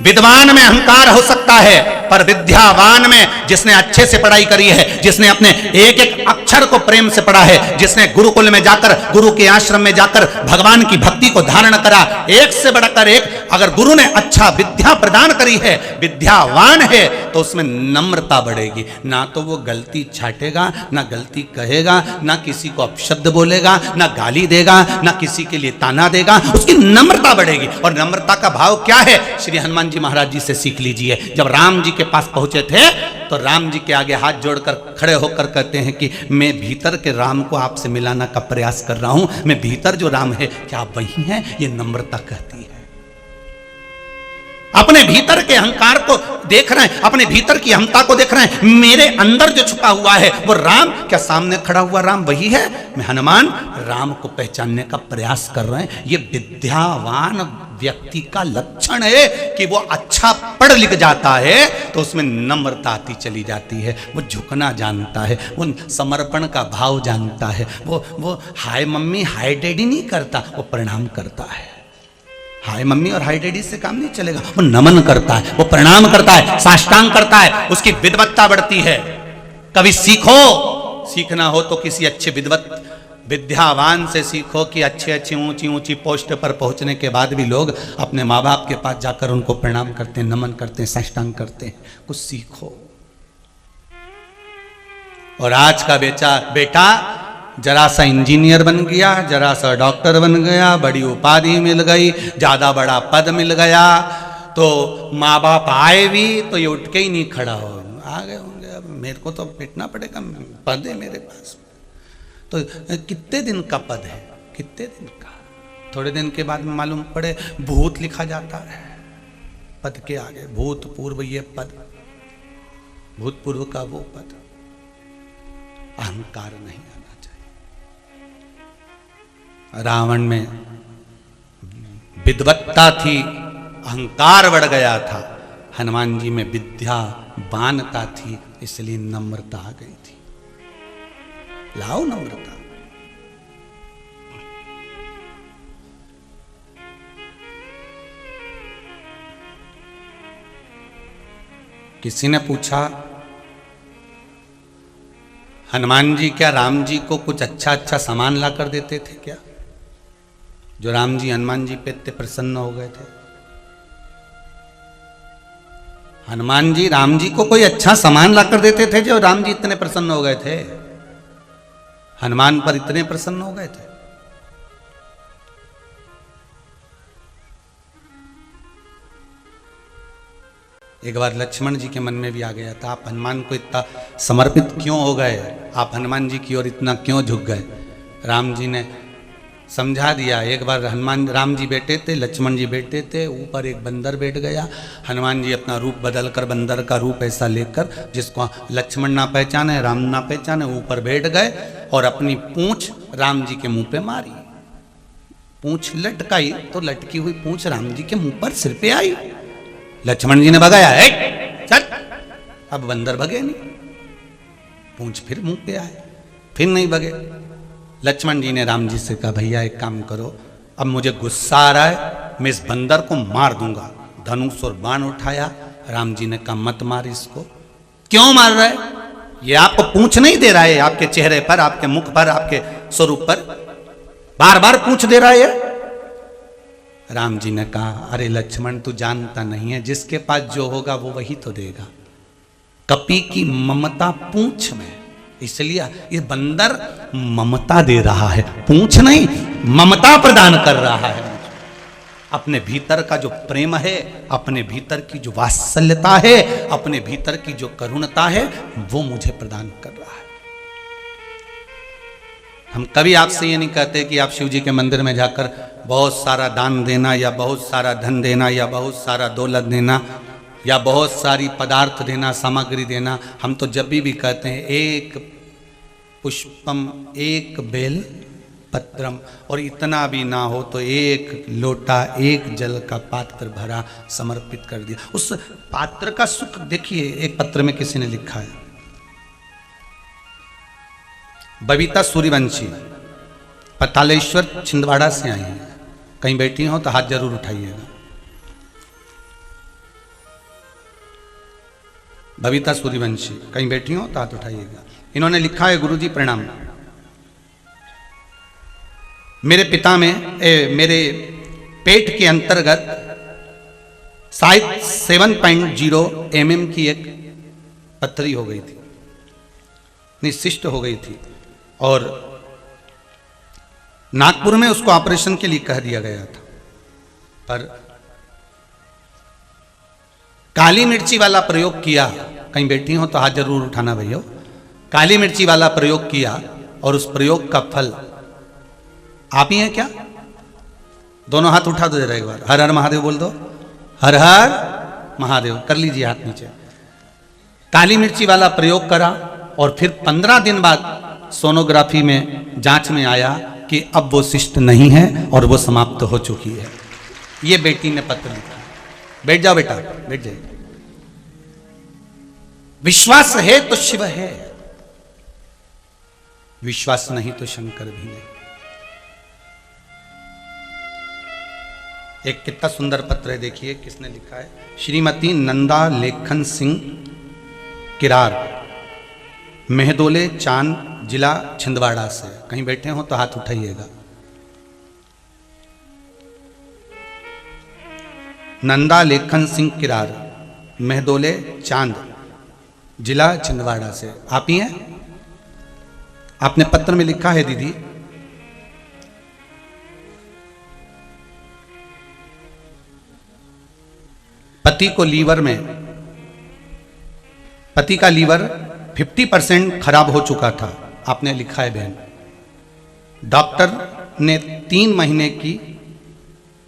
विद्वान में अहंकार हो सकता है, पर विद्यावान में जिसने अच्छे से पढ़ाई करी है, जिसने अपने एक एक अक्षर को प्रेम से पढ़ा है, जिसने गुरुकुल में जाकर, गुरु के आश्रम में जाकर भगवान की भक्ति को धारण करा, एक से बढ़कर एक, अगर गुरु ने अच्छा विद्या प्रदान करी है, विद्यावान है, तो उसमें नम्रता बढ़ेगी। ना तो वो गलती छाटेगा, ना गलती कहेगा, ना किसी को अपशब्द बोलेगा, ना गाली देगा, ना किसी के लिए ताना देगा, उसकी नम्रता बढ़ेगी। और नम्रता का भाव क्या है, श्री हनुमान जी महाराज जी से सीख लीजिए। जब राम जी के पास पहुंचे थे तो राम जी के आगे हाथ जोड़कर खड़े होकर कहते हैं कि मैं भीतर के राम को आपसे मिलाना का प्रयास कर रहा हूं, मैं भीतर जो राम है क्या आप वही हैं? ये नम्रता कहती है। अपने भीतर के अहंकार को देख रहे हैं, अपने भीतर की अहमता को देख रहे हैं, मेरे अंदर जो छुपा हुआ है वो राम, क्या सामने खड़ा हुआ राम वही है? मैं हनुमान राम को पहचानने का प्रयास कर रहे हैं। ये विद्यावान व्यक्ति का लक्षण है कि वो अच्छा पढ़ लिख जाता है तो उसमें नम्रता आती चली जाती है, वो झुकना जानता है, वो समर्पण का भाव जानता है, वो हाय मम्मी हाय डैडी नहीं करता, वो प्रणाम करता है। हाय मम्मी और हाय डैडी से काम नहीं चलेगा, वो नमन करता है, वो प्रणाम करता है, साष्टांग करता है, उसकी विद्वत्ता बढ़ती है। कभी सीखो, सीखना हो तो किसी अच्छे विद्यावान से सीखो कि अच्छे अच्छी ऊंची ऊंची पोस्ट पर पहुंचने के बाद भी लोग अपने माँ बाप के पास जाकर उनको प्रणाम करते हैं, नमन करते हैं, साष्टांग करते हैं। कुछ सीखो। और आज का बेटा जरा सा इंजीनियर बन गया, जरा सा डॉक्टर बन गया, बड़ी उपाधि मिल गई, ज्यादा बड़ा पद मिल गया, तो माँ बाप आए भी तो ये उठ के ही नहीं खड़ा हो, आ गए होंगे, अब मेरे को तो पिटना पड़ेगा, पद है मेरे पास। तो कितने दिन का पद है, कितने दिन का? थोड़े दिन के बाद मालूम पड़े भूत लिखा जाता है पद के आगे, भूतपूर्व ये पद, भूतपूर्व का वो पद। अहंकार नहीं आना चाहिए। रावण में विद्वत्ता थी, अहंकार बढ़ गया था। हनुमान जी में विद्या बानता थी, इसलिए नम्रता आ गई थी। लाओ नम्रता। किसी ने पूछा, हनुमान जी क्या राम जी को कुछ अच्छा अच्छा सामान ला कर देते थे क्या, जो राम जी हनुमान जी पे इतने प्रसन्न हो गए थे? हनुमान जी राम जी को कोई अच्छा सामान ला कर देते थे जो राम जी इतने प्रसन्न हो गए थे, हनुमान पर इतने प्रसन्न हो गए थे? एक बार लक्ष्मण जी के मन में भी आ गया था, आप हनुमान को इतना समर्पित क्यों हो गए, आप हनुमान जी की ओर इतना क्यों झुक गए? राम जी ने समझा दिया। एक बार हनुमान राम जी बैठे थे, लक्ष्मण जी बैठे थे, ऊपर एक बंदर बैठ गया। हनुमान जी अपना रूप बदलकर बंदर का रूप ऐसा लेकर जिसको लक्ष्मण ना पहचाने राम ना पहचाने ऊपर बैठ गए और अपनी पूंछ राम जी के मुंह पे मारी। पूंछ लटकाई तो लटकी हुई पूंछ राम जी के मुंह पर सिर पे आई। लक्ष्मण जी ने भगाया, चल। अब बंदर भगे नहीं, पूंछ फिर मुंह पे आए, फिर नहीं भगे। लक्ष्मण जी ने राम जी से कहा, भैया एक काम करो, अब मुझे गुस्सा आ रहा है, मैं इस बंदर को मार दूंगा। धनुष और बाण उठाया। राम जी ने कहा, मत मार इसको। क्यों मार रहा है? ये आपको पूंछ नहीं दे रहा है, आपके चेहरे पर, आपके मुख पर, आपके स्वरूप पर बार बार पूंछ दे रहा है। राम जी ने कहा, अरे लक्ष्मण तू जानता नहीं है, जिसके पास जो होगा वो वही तो देगा। कपि की ममता पूंछ में, इसलिए ये बंदर ममता दे रहा है, पूंछ नहीं, ममता प्रदान कर रहा है। अपने भीतर का जो प्रेम है, अपने भीतर की जो वात्सल्यता है, अपने भीतर की जो करुणता है, वो मुझे प्रदान कर रहा है। हम कभी आपसे ये नहीं कहते कि आप शिव जी के मंदिर में जाकर बहुत सारा दान देना या बहुत सारा धन देना या बहुत सारा दौलत देना या बहुत सारी पदार्थ देना, सामग्री देना। हम तो जब भी कहते हैं एक पुष्पम एक बेल पत्रम, और इतना भी ना हो तो एक लोटा एक जल का पात्र भरा समर्पित कर दिया। उस पात्र का सुख देखिए, एक पत्र में किसी ने लिखा है, बबीता सूर्यवंशी पतालेश्वर छिंदवाड़ा से आई हैं, कहीं बैठी हो तो हाथ जरूर उठाइएगा। बबीता सूर्यवंशी कहीं बैठी हो तो हाथ उठाइएगा। इन्होंने लिखा है, गुरुजी प्रणाम, मेरे पिता में मेरे पेट के अंतर्गत शायद 7.0 mm की एक पथरी हो गई थी, निशिष्ट हो गई थी, और नागपुर में उसको ऑपरेशन के लिए कह दिया गया था। पर काली मिर्ची वाला प्रयोग किया, कहीं बैठी हो तो हाथ जरूर उठाना भैया। काली मिर्ची वाला प्रयोग किया और उस प्रयोग का फल आप ही हैं क्या? दोनों हाथ उठा दो जरा एक बार, हर हर महादेव बोल दो, हर हर महादेव, कर लीजिए हाथ नीचे। काली मिर्ची वाला प्रयोग करा और फिर 15 दिन बाद सोनोग्राफी में जांच में आया कि अब वो शिष्ट नहीं है और वो समाप्त हो चुकी है। ये बेटी ने पत्र लिखा। बैठ जाओ बेटा, बैठ जाइए। विश्वास है तो शिव है, विश्वास नहीं तो शंकर भी नहीं। एक कितना सुंदर पत्र है, देखिए किसने लिखा है, श्रीमती नंदा लेखन सिंह किरार, मेहदोले चांद, जिला छिंदवाड़ा से। कहीं बैठे हो तो हाथ उठाइएगा। नंदा लेखन सिंह किरार, मेहदोले चांद, जिला छिंदवाड़ा से। आप ही हैं? आपने पत्र में लिखा है, दीदी पति को लीवर में, पति का लीवर 50% खराब हो चुका था। आपने लिखा है बहन, डॉक्टर ने 3 महीने की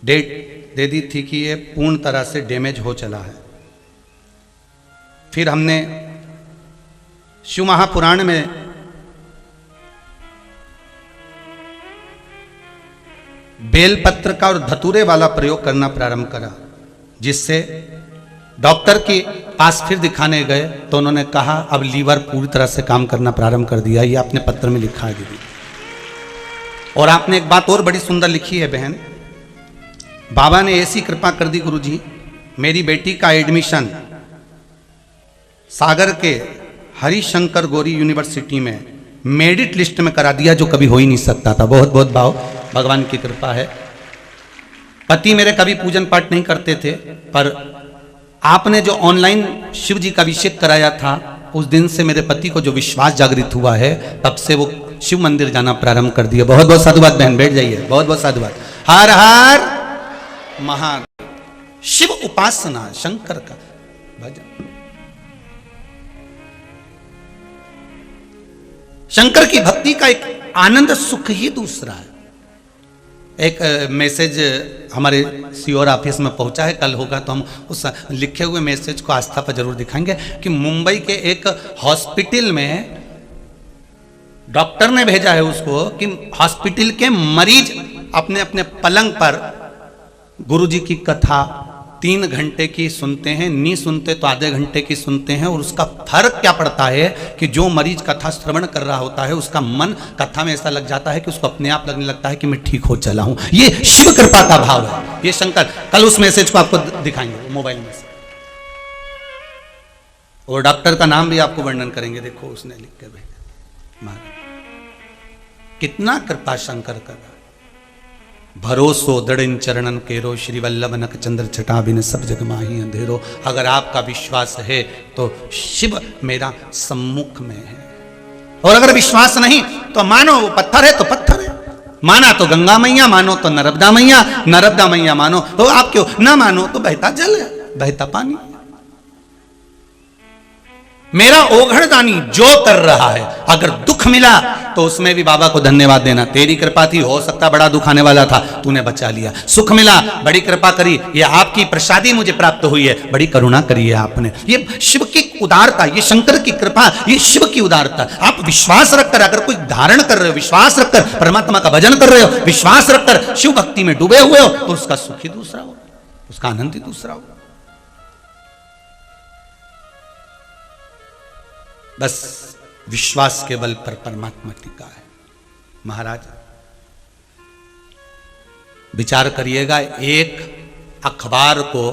डेट दे दी थी कि ये पूर्ण तरह से डैमेज हो चला है। फिर हमने शिव महापुराण में बेलपत्र का और धतूरे वाला प्रयोग करना प्रारंभ करा, जिससे डॉक्टर के पास फिर दिखाने गए तो उन्होंने कहा अब लीवर पूरी तरह से काम करना प्रारंभ कर दिया। ये आपने पत्र में लिखा है दीदी। और आपने एक बात और बड़ी सुंदर लिखी है बहन, बाबा ने ऐसी कृपा कर दी गुरुजी, मेरी बेटी का एडमिशन सागर के हरिशंकर गौरी यूनिवर्सिटी में मेरिट लिस्ट में करा दिया, जो कभी हो ही नहीं सकता था। बहुत बहुत भाव, भगवान की कृपा है। पति मेरे कभी पूजन पाठ नहीं करते थे, पर आपने जो ऑनलाइन शिव जी का अभिषेक कराया था, उस दिन से मेरे पति को जो विश्वास जागृत हुआ है, तब से वो शिव मंदिर जाना प्रारंभ कर दिया। बहुत बहुत साधुवाद बहन, बैठ जाइए। बहुत बहुत साधुवाद। हर हर महादेव। शिव उपासना, शंकर का भजन, शंकर की भक्ति का एक आनंद सुख ही दूसरा है। एक मैसेज हमारे सीओर ऑफिस में पहुंचा है, कल होगा तो हम उस लिखे हुए मैसेज को आस्था पर जरूर दिखाएंगे कि मुंबई के एक हॉस्पिटल में डॉक्टर ने भेजा है उसको कि हॉस्पिटल के मरीज अपने अपने पलंग पर गुरुजी की कथा 3 घंटे की सुनते हैं, नहीं सुनते तो आधे घंटे की सुनते हैं। और उसका फर्क क्या पड़ता है कि जो मरीज कथा श्रवण कर रहा होता है, उसका मन कथा में ऐसा लग जाता है कि उसको अपने आप लगने लगता है कि मैं ठीक हो चला हूं। ये शिव कृपा का भाव है, ये शंकर। कल उस मैसेज को आपको दिखाएंगे मोबाइल में से, और डॉक्टर का नाम भी आपको वर्णन करेंगे। देखो उसने लिख के भेजा, कितना कृपा शंकर कर रहा। भरोसो दृढ़ चरणन केरो, श्री वल्लभ नक चंद्र छटा बिन सब जग माही अंधेरो। अगर आपका विश्वास है तो शिव मेरा सम्मुख में है, और अगर विश्वास नहीं तो मानो वो पत्थर है तो पत्थर है, माना तो गंगा मैया, मानो तो नर्मदा मैया, नर्मदा मैया मानो तो आप क्यों ना मानो तो बहता जल है, बहता पानी। मेरा ओघड़दानी जो कर रहा है, अगर दुख मिला तो उसमें भी बाबा को धन्यवाद देना। तेरी कृपा थी, हो सकता बड़ा दुख आने वाला था, तूने बचा लिया। सुख मिला, बड़ी कृपा करी, ये आपकी प्रसादी मुझे प्राप्त हुई है, बड़ी करुणा करी है आपने। ये शिव की उदारता, ये शंकर की कृपा, ये शिव की उदारता। आप विश्वास रखकर अगर कोई धारण कर रहे हो, विश्वास रखकर परमात्मा का भजन कर रहे हो, विश्वास रखकर शिव भक्ति में डूबे हुए हो, तो उसका सुख ही दूसरा हो, उसका आनंद ही दूसरा हो। बस विश्वास के बल पर परमात्मा टिका है। महाराज विचार करिएगा, एक अखबार को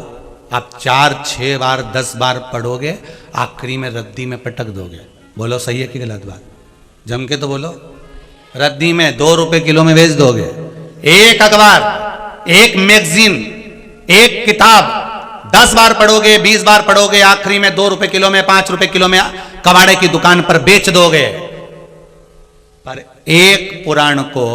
आप 4, 6 बार 10 बार पढ़ोगे, आखिरी में रद्दी में पटक दोगे। बोलो सही है कि गलत बात? जम के तो बोलो। रद्दी में 2 रुपए किलो में बेच दोगे। एक अखबार, एक मैगजीन, एक किताब 10 बार पढ़ोगे, 20 बार पढ़ोगे, आखिरी में 2 रुपए किलो में, 5 रुपए किलो में कबाड़े की दुकान पर बेच दोगे। पर एक पुराण को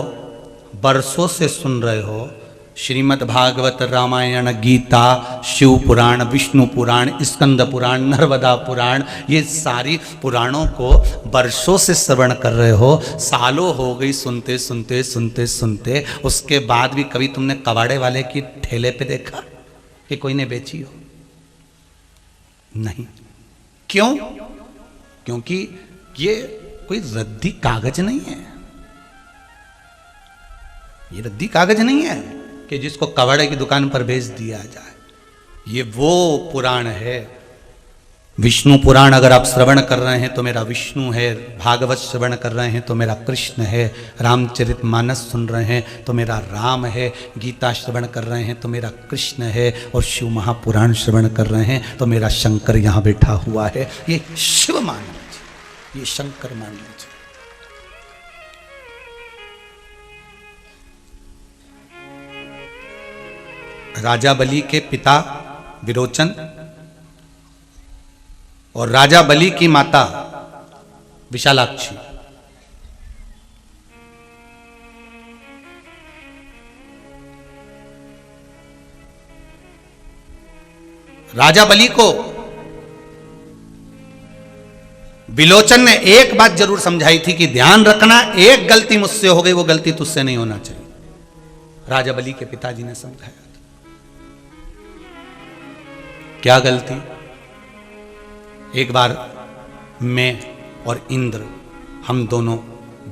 बरसों से सुन रहे हो, श्रीमद् भागवत, रामायण, गीता, शिव पुराण, विष्णु पुराण, स्कंद पुराण, नर्मदा पुराण, ये सारी पुराणों को वर्षों से श्रवण कर रहे हो, सालों हो गई सुनते सुनते सुनते सुनते, उसके बाद भी कभी तुमने कबाड़े वाले की ठेले पे देखा कि कोई ने बेची हो? नहीं। क्यों? क्योंकि ये कोई रद्दी कागज नहीं है, ये रद्दी कागज नहीं है कि जिसको कबाड़े की दुकान पर बेच दिया जाए। ये वो पुराण है। विष्णु पुराण अगर आप श्रवण कर रहे हैं तो मेरा विष्णु है, भागवत श्रवण कर रहे हैं तो मेरा कृष्ण है, रामचरितमानस सुन रहे हैं तो मेरा राम है, गीता श्रवण कर रहे हैं तो मेरा कृष्ण है, और शिव महापुराण श्रवण कर रहे हैं तो मेरा शंकर यहाँ बैठा हुआ है। ये शिव मान लीजिए, ये शंकर मान लीजिए। राजा बलि के पिता विरोचन और राजा बलि की माता विशालाक्षी, राजा बलि को विलोचन ने एक बात जरूर समझाई थी कि ध्यान रखना, एक गलती मुझसे हो गई, वो गलती तुझसे नहीं होना चाहिए। राजा बलि के पिताजी ने समझाया था। क्या गलती? एक बार मैं और इंद्र, हम दोनों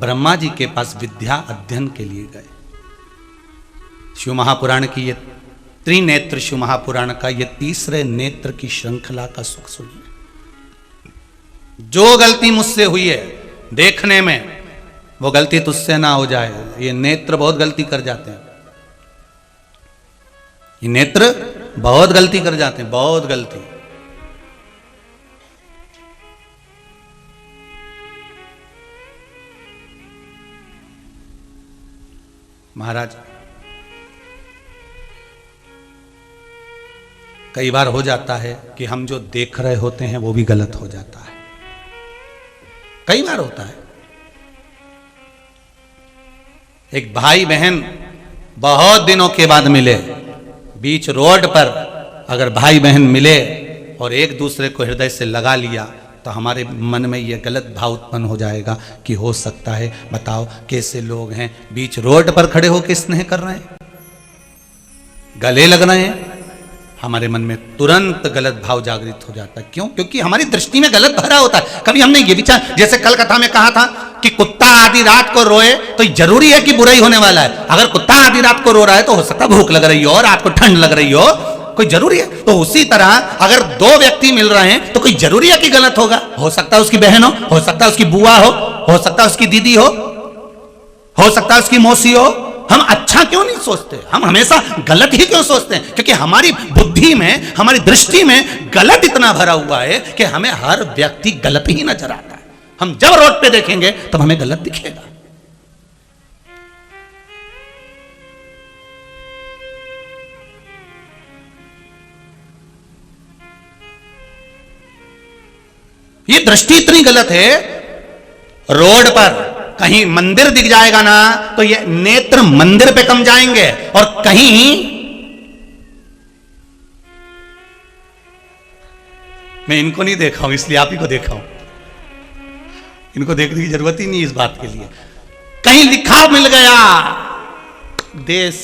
ब्रह्मा जी के पास विद्या अध्ययन के लिए गए। शिव महापुराण की ये त्रिनेत्र शिव महापुराण का ये तीसरे नेत्र की श्रृंखला का सुख सुनिए। जो गलती मुझसे हुई है देखने में, वो गलती तुझसे ना हो जाए। ये नेत्र बहुत गलती कर जाते हैं, ये नेत्र बहुत गलती कर जाते हैं, बहुत गलती। महाराज कई बार हो जाता है कि हम जो देख रहे होते हैं वो भी गलत हो जाता है, कई बार होता है। एक भाई बहन बहुत दिनों के बाद मिले, बीच रोड पर अगर भाई बहन मिले और एक दूसरे को हृदय से लगा लिया तो हमारे मन में यह गलत भाव उत्पन्न हो जाएगा कि हो सकता है, बताओ कैसे लोग हैं बीच रोड पर खड़े होकर स्नेह कर रहे हैं, गले लग रहे हैं। हमारे मन में तुरंत गलत भाव जागृत हो जाता है। क्यों? क्योंकि हमारी दृष्टि में गलत भरा होता है। कभी हमने ये विचार, जैसे कल कथा में कहा था कि कुत्ता आधी रात को रोए तो जरूरी है कि बुरा ही होने वाला है। अगर कुत्ता आधी रात को रो रहा है तो हो सकता है भूख लग रही हो और आपको ठंड लग रही हो, कोई जरूरी है। तो उसी तरह अगर दो व्यक्ति मिल रहे हैं तो कोई जरूरी है कि गलत होगा। हो सकता है उसकी बहन हो सकता है उसकी बुआ हो सकता है उसकी दीदी हो सकता है उसकी मौसी हो। हम अच्छा क्यों नहीं सोचते? हम हमेशा गलत ही क्यों सोचते हैं? क्योंकि हमारी बुद्धि में, हमारी दृष्टि में गलत इतना भरा हुआ है कि हमें हर व्यक्ति गलत ही नजर आता है। हम जब रोड पे देखेंगे तब हमें गलत दिखेगा। ये दृष्टि इतनी गलत है। रोड पर कहीं मंदिर दिख जाएगा ना तो ये नेत्र मंदिर पे कम जाएंगे, और कहीं मैं इनको नहीं देखा हूं इसलिए आप ही को देखा हूं, इनको देखने की जरूरत ही नहीं इस बात के लिए। कहीं लिखा मिल गया देश,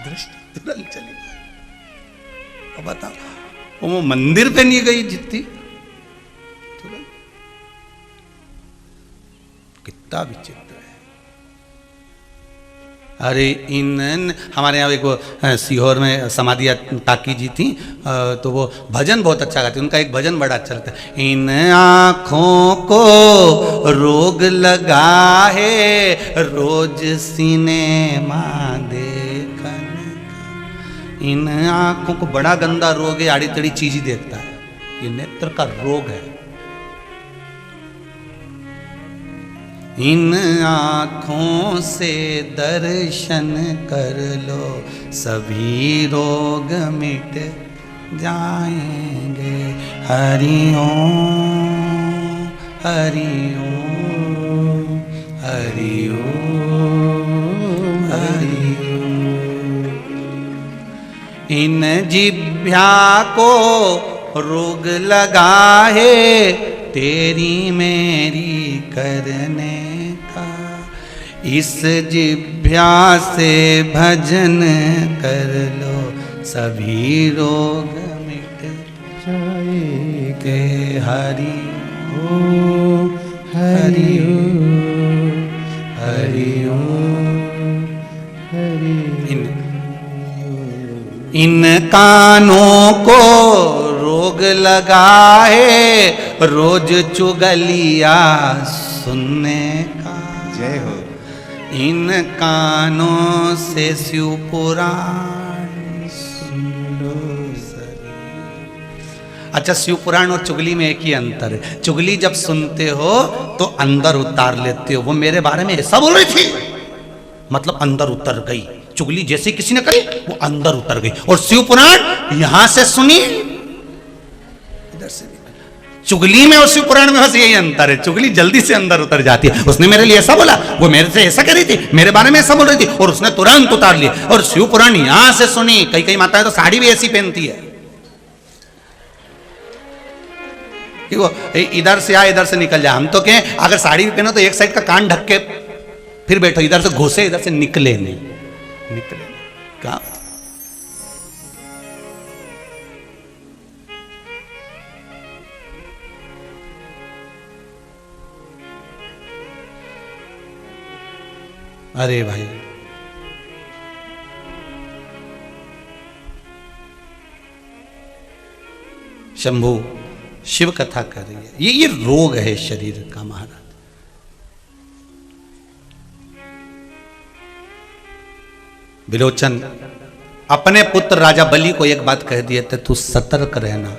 दृष्टि तुरंत चली गई। अब बताओ वो मंदिर पे नहीं गई जितनी, कितना विचित्र है। अरे इन हमारे यहाँ एक सीहोर में समाधिया ताकी जी थी, तो वो भजन बहुत अच्छा गाती। उनका एक भजन बड़ा अच्छा लगता है। इन आँखों को रोग लगा है रोज सिनेमा देखने का। इन आँखों को बड़ा गंदा रोग है, आड़ी तड़ी चीज ही देखता है। ये नेत्र का रोग है। इन आँखों से दर्शन कर लो सभी रोग मिट जाएंगे। हरि ओम हरि ओम हरि ओम हरि ओम। इन जिह्वा को रोग लगा है तेरी मेरी करने का। इस जिह्वा से भजन कर लो सभी रोग मिट जाएंगे। हरि ओम हरि ओम हरि ओम हरि ओम। इन कानों को रोग लगा है रोज चुगलिया सुनने का। जय हो। इन कानों से शिव पुराण सुन लो सभी। अच्छा, शिव पुराण और चुगली में एक ही अंतर है। चुगली जब सुनते हो तो अंदर उतार लेते हो, वो मेरे बारे में ऐसा बोल रही थी, मतलब अंदर उतर गई। चुगली जैसे किसी ने करी वो अंदर उतर गई। और शिव पुराण यहां से सुनी इधर से। चुगली में और शिव पुराण में बस यही अंतर है, चुगली जल्दी से अंदर उतर जाती है। उसने मेरे लिए ऐसा बोला, वो मेरे से ऐसा कह रही थी, मेरे बारे में ऐसा बोल रही थी, और उसने तुरंत उतार लिया। और शिव पुराण यहां से सुनी। कई कई माताएं तो साड़ी भी ऐसी पहनती है कि वो इधर से आए इधर से निकल जाए। हम तो कहें अगर साड़ी भी पहनो तो एक साइड का कान ढक के फिर बैठो, इधर से घुसे इधर से निकले नहीं, निकले क्या। अरे भाई शंभु शिव कथा कर रही है। ये रोग है शरीर का महाराज। विरोचन अपने पुत्र राजा बलि को एक बात कह दिए थे, तू सतर्क रहना,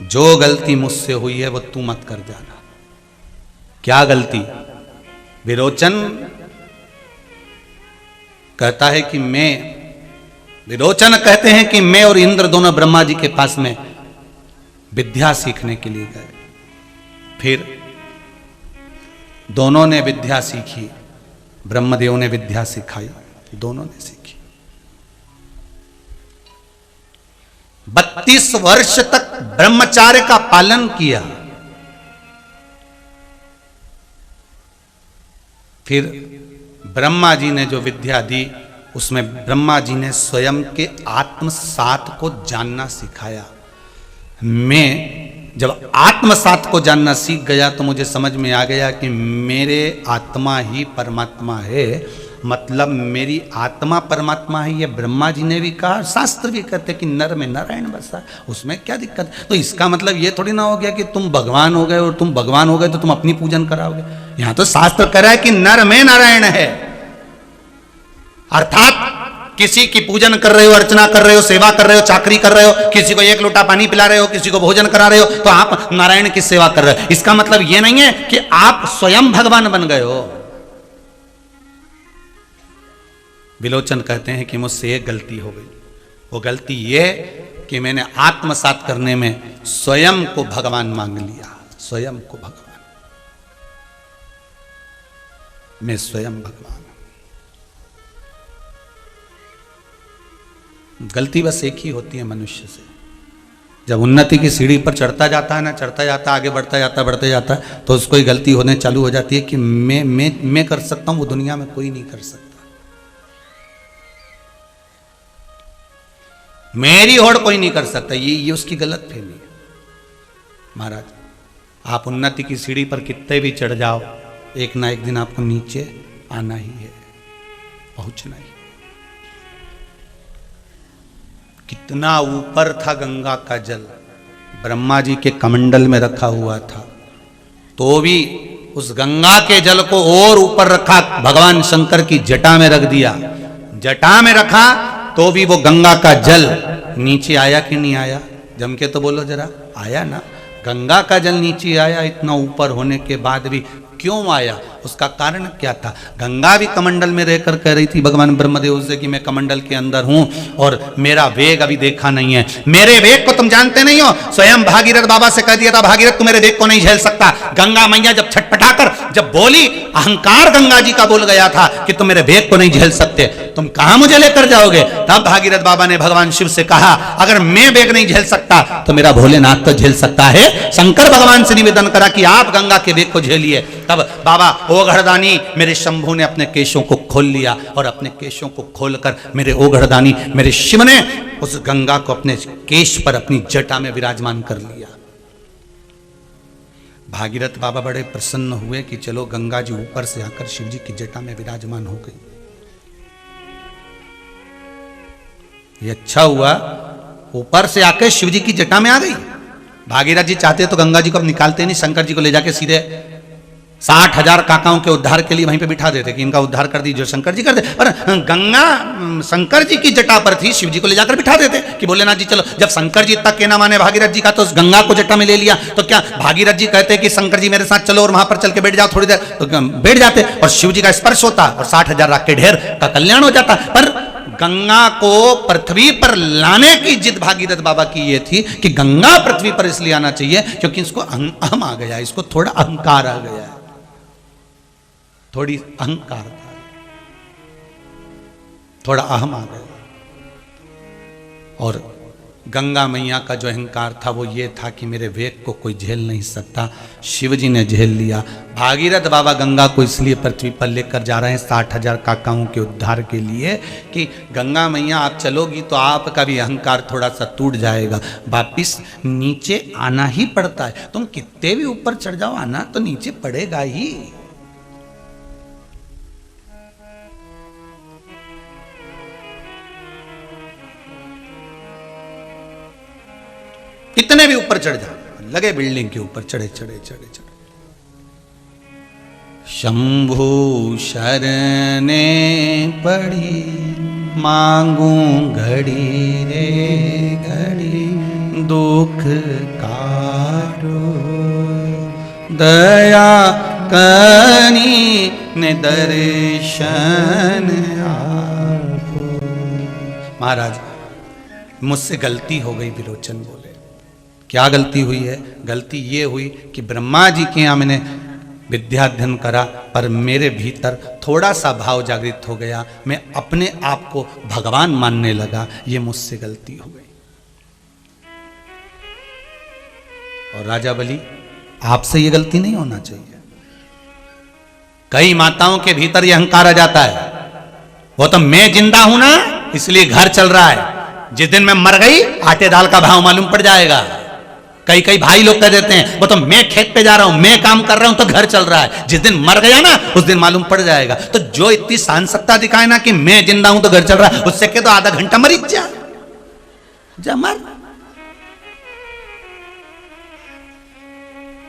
जो गलती मुझसे हुई है वो तू मत कर जाना। क्या गलती? विरोचन कहता है कि विरोचन कहते हैं कि मैं और इंद्र दोनों ब्रह्मा जी के पास में विद्या सीखने के लिए गए। फिर दोनों ने विद्या सीखी, ब्रह्मदेव ने विद्या सिखाई, दोनों ने सीखी। 32 वर्ष तक ब्रह्मचार्य का पालन किया। फिर ब्रह्मा जी ने जो विद्या दी उसमें ब्रह्मा जी ने स्वयं के आत्मसात को जानना सिखाया। मैं जब आत्मसात को जानना सीख गया तो मुझे समझ में आ गया कि मेरे आत्मा ही परमात्मा है, मतलब मेरी आत्मा परमात्मा है। ये ब्रह्मा जी ने भी कहा, शास्त्र भी कहते कि नर में नारायण बसा, उसमें क्या दिक्कत? तो इसका मतलब ये थोड़ी ना हो गया कि तुम भगवान हो गए और तुम भगवान हो गए तो तुम अपनी पूजन कराओगे। यहां तो शास्त्र कह रहा है कि नर में नारायण है, अर्थात किसी की पूजन कर रहे हो, अर्चना कर रहे हो, सेवा कर रहे हो, चाकरी कर रहे हो, किसी को एक लोटा पानी पिला रहे हो, किसी को भोजन करा रहे हो, तो आप नारायण की सेवा कर रहे हो। इसका मतलब यह नहीं है कि आप स्वयं भगवान बन गए हो। विलोचन कहते हैं कि मुझसे एक गलती हो गई। वो गलती ये कि मैंने आत्मसात करने में स्वयं को भगवान मांग लिया। स्वयं को भगवान, मैं स्वयं भगवान। गलती बस एक ही होती है मनुष्य से। जब उन्नति की सीढ़ी पर चढ़ता जाता है ना, चढ़ता जाता, आगे बढ़ता जाता, बढ़ते जाता है, तो उसको ही गलती होने चालू हो जाती है कि मैं कर सकता हूं, वो दुनिया में कोई नहीं कर सकता। मेरी होड़ कोई नहीं कर सकता, ये उसकी गलत फहमी है। महाराज, आप उन्नति की सीढ़ी पर कितने भी चढ़ जाओ, एक ना एक दिन आपको नीचे आना ही है, पहुंचना ही। कितना ऊपर था गंगा का जल, ब्रह्मा जी के कमंडल में रखा हुआ था, तो भी उस गंगा के जल को और ऊपर रखा, भगवान शंकर की जटा में रख दिया। जटा में रखा तो भी वो गंगा का जल नीचे आया कि नहीं आया? जम के तो बोलो जरा, आया ना? गंगा का जल नीचे आया। इतना ऊपर होने के बाद भी क्यों आया? उसका कारण क्या था? गंगा भी कमंडल में रहकर कह रही थी भगवान ब्रह्मदेव से कि मैं कमंडल के अंदर हूं और मेरा वेग अभी देखा नहीं है। मेरे वेग को तुम जानते नहीं हो। स्वयं भागीरथ बाबा से कह दिया था, भागीरथ तू मेरे वेग को नहीं झेल सकता। गंगा मैया जब छटपटाकर जब बोली, अहंकार गंगा जी का बोल गया था कि तुम मेरे वेग को नहीं झेल सकते, तुम कहां मुझे लेकर जाओगे? तब भागीरथ बाबा ने भगवान शिव से कहा, अगर मैं वेग नहीं झेल सकता तो मेरा भोलेनाथ तो झेल सकता है। शंकर भगवान से निवेदन करा कि आप गंगा के वेग को झेलिए। तब बाबा ओघड़दानी मेरे शंभु ने अपने केशों को खोल लिया और अपने केशों को खोलकर मेरे ओघड़दानी मेरे शिव ने उस गंगा को अपने केश पर अपनी जटा में विराजमान कर लिया। भागीरथ बाबा बड़े प्रसन्न हुए कि चलो गंगा जी ऊपर से आकर शिव जी की जटा में विराजमान हो गई। ये अच्छा हुआ, ऊपर से आकर शिव जी की जटा में आ गई। भागीरथ जी चाहते तो गंगा जी को अब निकालते नहीं, शंकर जी को ले जाके सीधे 60,000 काकाओं के उद्धार के लिए वहीं पे बिठा देते कि इनका उद्धार कर दीजिए, शंकर जी कर दे। पर गंगा शंकर जी की जटा पर थी, शिव जी को ले जाकर बिठा देते कि भोलेनाथ जी चलो। जब शंकर जी तक के ना माने भागीरथ जी का, तो गंगा को जटा में ले लिया। तो क्या भागीरथ जी कहते कि शंकर जी मेरे साथ चलो और वहां पर चल के बैठ जाओ थोड़ी देर, तो बैठ जाते और शिव जी का स्पर्श होता और 60,000 राख के ढेर का कल्याण हो जाता। पर गंगा को पृथ्वी पर लाने की जिद भागीरथ बाबा की ये थी कि गंगा पृथ्वी पर इसलिए आना चाहिए क्योंकि इसको अहम आ गया, इसको थोड़ा अहंकार आ गया है, थोड़ी अहंकार था, थोड़ा अहम आ गया। और गंगा मैया का जो अहंकार था वो ये था कि मेरे वेग को कोई झेल नहीं सकता। शिव जी ने झेल लिया। भागीरथ बाबा गंगा को इसलिए पृथ्वी पर लेकर जा रहे हैं 60,000 काकाओं के उद्धार के लिए कि गंगा मैया आप चलोगी तो आपका भी अहंकार थोड़ा सा टूट जाएगा, वापिस नीचे आना ही पड़ता है। तुम कितने भी ऊपर चढ़ जाओ, आना तो नीचे पड़ेगा ही। कितने भी ऊपर चढ़ जाओ, लगे बिल्डिंग के ऊपर चढ़े चढ़े चढ़े चढ़े। शंभु शरणे पड़ी मांगू घड़ी रे घड़ी, दुख काटो दया कनी ने दर्शन आपो। महाराज मुझसे गलती हो गई, विलोचन बोले। क्या गलती हुई है? गलती ये हुई कि ब्रह्मा जी के यहाँ मैंने विद्याध्ययन करा, पर मेरे भीतर थोड़ा सा भाव जागृत हो गया, मैं अपने आप को भगवान मानने लगा, ये मुझसे गलती हो गई। और राजा बलि, आपसे ये गलती नहीं होना चाहिए। कई माताओं के भीतर ये अहंकार आ जाता है, वो तो मैं जिंदा हूं ना इसलिए घर चल रहा है, जिस दिन मैं मर गई आटे दाल का भाव मालूम पड़ जाएगा। कई कई भाई लोग कह देते हैं वो तो मैं खेत पे जा रहा हूं, मैं काम कर रहा हूं तो घर चल रहा है, जिस दिन मर गया ना उस दिन मालूम पड़ जाएगा। तो जो इतनी सहनशक्ति दिखाए ना कि मैं जिंदा हूं तो घर चल रहा है, उससे कह दो आधा घंटा मर जा मर।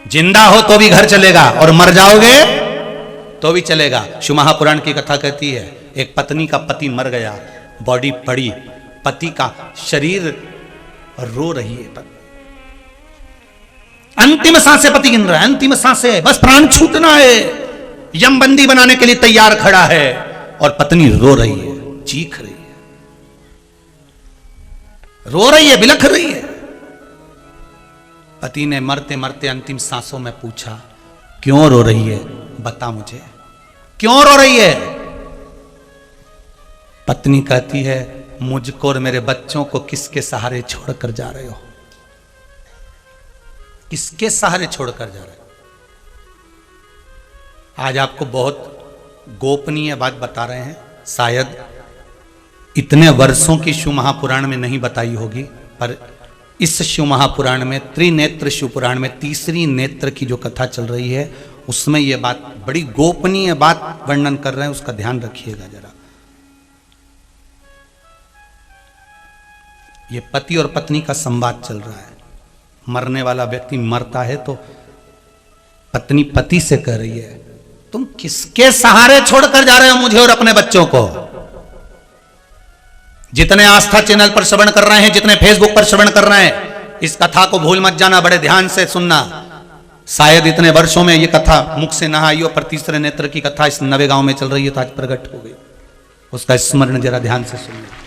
जिंदा हो तो भी घर चलेगा और मर जाओगे तो भी चलेगा। शिव महापुराण की कथा कहती है, एक पत्नी का पति मर गया, बॉडी पड़ी, पति का शरीर रो रही है, अंतिम सांसें पति गिन रहा है, अंतिम सांसें, बस प्राण छूटना है, यमबंदी बनाने के लिए तैयार खड़ा है, और पत्नी रो रही है, चीख रही है, रो रही है, बिलख रही है। पति ने मरते मरते अंतिम सांसों में पूछा, क्यों रो रही है, बता मुझे क्यों रो रही है। पत्नी कहती है, मुझको और मेरे बच्चों को किसके सहारे छोड़कर जा रहे हो, किसके सहारे छोड़कर जा रहे हो। आज आपको बहुत गोपनीय बात बता रहे हैं, शायद इतने वर्षों की शिव महापुराण में नहीं बताई होगी, पर इस शिव महापुराण में, त्रिनेत्र शिव पुराण में तीसरी नेत्र की जो कथा चल रही है उसमें यह बात, बड़ी गोपनीय बात वर्णन कर रहे हैं, उसका ध्यान रखिएगा जरा। ये पति और पत्नी का संवाद चल रहा है। मरने वाला व्यक्ति मरता है तो पत्नी पति से कह रही है, तुम किसके सहारे छोड़कर जा रहे हो मुझे और अपने बच्चों को। जितने आस्था चैनल पर श्रवण कर रहे हैं, जितने फेसबुक पर श्रवण कर रहे हैं, इस कथा को भूल मत जाना, बड़े ध्यान से सुनना। शायद इतने वर्षों में ये कथा मुख से ना आई हो, पर तीसरे नेत्र की कथा इस नवे गांव में चल रही है तो आज प्रकट हो गई, उसका स्मरण जरा ध्यान से सुनना।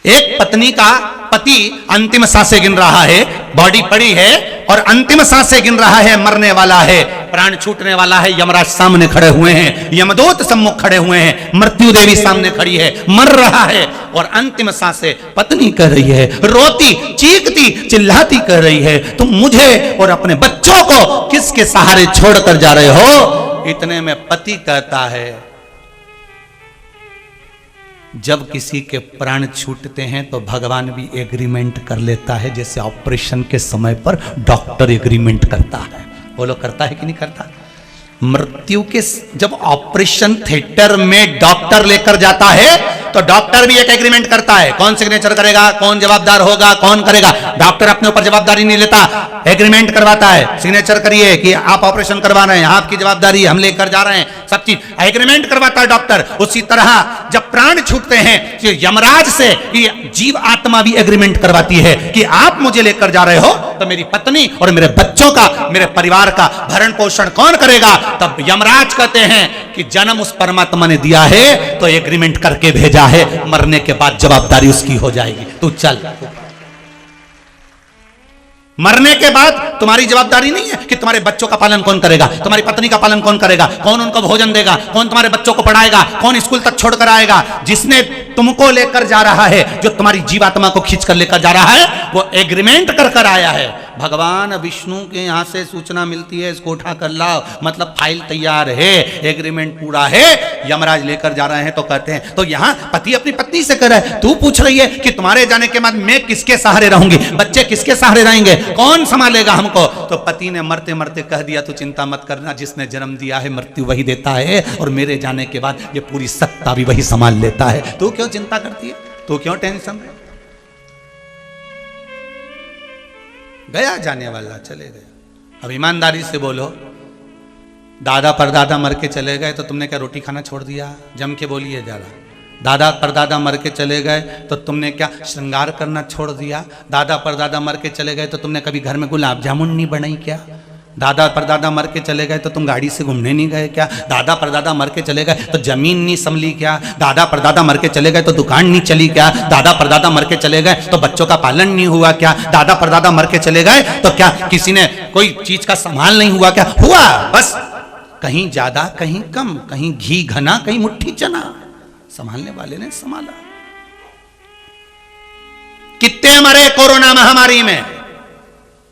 एक पत्नी का पति अंतिम सांसें गिन रहा है, बॉडी पड़ी है और अंतिम सांसें गिन रहा है, मरने वाला है, प्राण छूटने वाला है, यमराज सामने खड़े हुए हैं, यमदूत सम्मुख खड़े हुए हैं, मृत्यु देवी सामने खड़ी है, मर रहा है और अंतिम सांसें पत्नी कह रही है, रोती चीखती चिल्लाती कह रही है, तुम मुझे और अपने बच्चों को किसके सहारे छोड़कर जा रहे हो। इतने में पति कहता है, जब किसी के प्राण छूटते हैं तो भगवान भी एग्रीमेंट कर लेता है, जैसे ऑपरेशन के समय पर डॉक्टर एग्रीमेंट करता है। वो लोग करता है कि नहीं करता। मृत्यु के जब ऑपरेशन थिएटर में डॉक्टर लेकर जाता है तो डॉक्टर भी एक एग्रीमेंट करता है, कौन सिग्नेचर करेगा, कौन जवाबदार होगा, कौन करेगा। डॉक्टर अपने ऊपर जवाबदारी नहीं लेता, एग्रीमेंट करवाता है, सिग्नेचर करिए कि आप ऑपरेशन करवा रहे हैं, आपकी जवाबदारी हम लेकर जा रहे हैं, सब चीज एग्रीमेंट करवाता है डॉक्टर। उसी तरह जब प्राण छूटते हैं तो यमराज से ये जीव आत्मा भी एग्रीमेंट करवाती है कि आप मुझे लेकर जा रहे हो तो मेरी पत्नी और मेरे बच्चों का, मेरे परिवार का भरण पोषण कौन करेगा। तब यमराज कहते हैं कि जन्म उस परमात्मा ने दिया है तो एग्रीमेंट करके भेजा है, मरने के बाद जवाबदारी उसकी हो जाएगी, तू चल। मरने के बाद तुम्हारी जवाबदारी नहीं है कि तुम्हारे बच्चों का पालन कौन करेगा, तुम्हारी पत्नी का पालन कौन करेगा, कौन उनको भोजन देगा, कौन तुम्हारे बच्चों को पढ़ाएगा, कौन स्कूल तक छोड़कर आएगा। जिसने तुमको लेकर जा रहा है, जो तुम्हारी जीवात्मा को खींच कर लेकर जा रहा है, वो एग्रीमेंट कर कर आया है। भगवान विष्णु के यहाँ से सूचना मिलती है, इसको उठा कर लाओ, मतलब फाइल तैयार है, एग्रीमेंट पूरा है, यमराज लेकर जा रहे हैं। तो कहते हैं, तो यहाँ पति अपनी पत्नी से कह रहा है, तू पूछ रही है कि तुम्हारे जाने के बाद मैं किसके सहारे रहूंगी, बच्चे किसके सहारे रहेंगे, कौन संभालेगा हमको। तो पति ने मरते मरते कह दिया, तू चिंता मत करना, जिसने जन्म दिया है मृत्यु वही देता है, और मेरे जाने के बाद ये पूरी सत्ता भी वही संभाल लेता है। तू क्यों चिंता करती है, तू क्यों टेंशन है। गया जाने वाला, चले गए। अब ईमानदारी से बोलो, दादा परदादा मर के चले गए तो तुमने क्या रोटी खाना छोड़ दिया? जम के बोलिए ज़्यादा। दादा परदादा मर के चले गए तो तुमने क्या श्रृंगार करना छोड़ दिया? दादा परदादा मर के चले गए तो तुमने कभी घर में गुलाब जामुन नहीं बनाई क्या? दादा परदादा मर के चले गए तो तुम गाड़ी से घूमने नहीं गए क्या? दादा परदादा मर के चले गए तो जमीन नहीं संभली क्या? दादा परदादा मर के चले गए तो दुकान नहीं चली क्या? दादा परदादा मर के चले गए तो बच्चों का पालन नहीं हुआ क्या? दादा परदादा मर के चले गए तो क्या किसी ने कोई चीज का संभाल नहीं हुआ क्या? हुआ, बस कहीं ज्यादा कहीं कम, कहीं घी घना कहीं मुट्ठी चना, संभालने वाले ने संभाला। कितने मरे कोरोना महामारी में,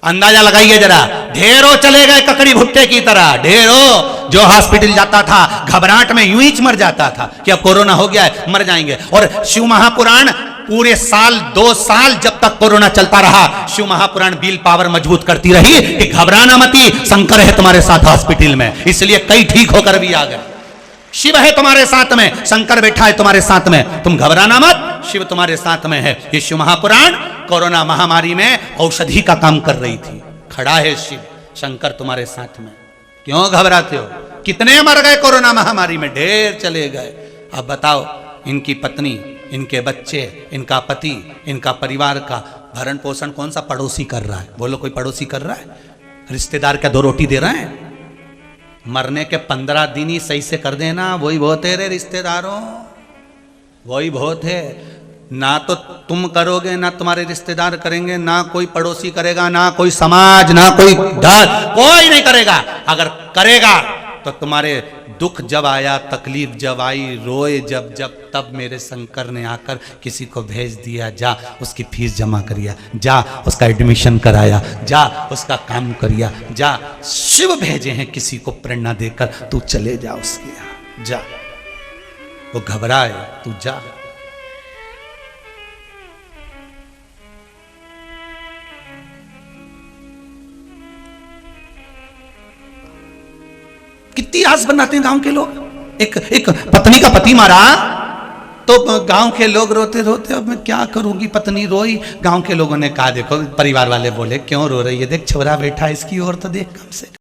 अंदाजा लगाइए जरा। ढेरों चले गए ककड़ी भुट्टे की तरह, ढेरों। जो हॉस्पिटल जाता था घबराहट में यूं ही मर जाता था कि अब कोरोना हो गया है, मर जाएंगे। और शिव महापुराण पूरे साल 2 साल जब तक कोरोना चलता रहा, शिव महापुराण बिल पावर मजबूत करती रही कि घबराना मती, शंकर है तुम्हारे साथ हॉस्पिटल में, इसलिए कई ठीक होकर भी आ गए। शिव है तुम्हारे साथ में, शंकर बैठा है तुम्हारे साथ में, तुम घबराना मत, शिव तुम्हारे साथ में है। ये शिव महापुराण कोरोना महामारी में औषधि का काम कर रही थी। खड़ा है शिव, शंकर तुम्हारे साथ में, क्यों घबराते हो? कितने मर गए कोरोना महामारी में, ढेर चले गए। अब बताओ, इनकी पत्नी, इनके बच्चे, इनका पति, इनका परिवार का भरण पोषण कौन सा पड़ोसी कर रहा है? बोलो, कोई पड़ोसी कर रहा है? रिश्तेदार क्या 2 रोटी दे रहे हैं? मरने के 15 दिन ही सही से कर देना, वही बहुत है रे रिश्तेदारों, वही बहुत है। ना तो तुम करोगे, ना तुम्हारे रिश्तेदार करेंगे, ना कोई पड़ोसी करेगा, ना कोई समाज, ना कोई डर, कोई नहीं करेगा। अगर करेगा तो तुम्हारे दुख जब आया, तकलीफ जब आई, रोए जब जब, तब मेरे शंकर ने आकर किसी को भेज दिया, जा उसकी फीस जमा करिया, जा उसका एडमिशन कराया, जा उसका काम करिया, जा। शिव भेजे हैं किसी को प्रेरणा देकर, तू चले जा उसके यहाँ, जा। वो घबराए, तू जा। कितनी आस बनाते हैं गांव के लोग। एक पत्नी का पति मारा तो गांव के लोग रोते रोते, अब मैं क्या करूंगी, पत्नी रोई। गांव के लोगों ने कहा, देखो, परिवार वाले बोले, क्यों रो रही है? देख छोरा बैठा इसकी ओर तो देख कम से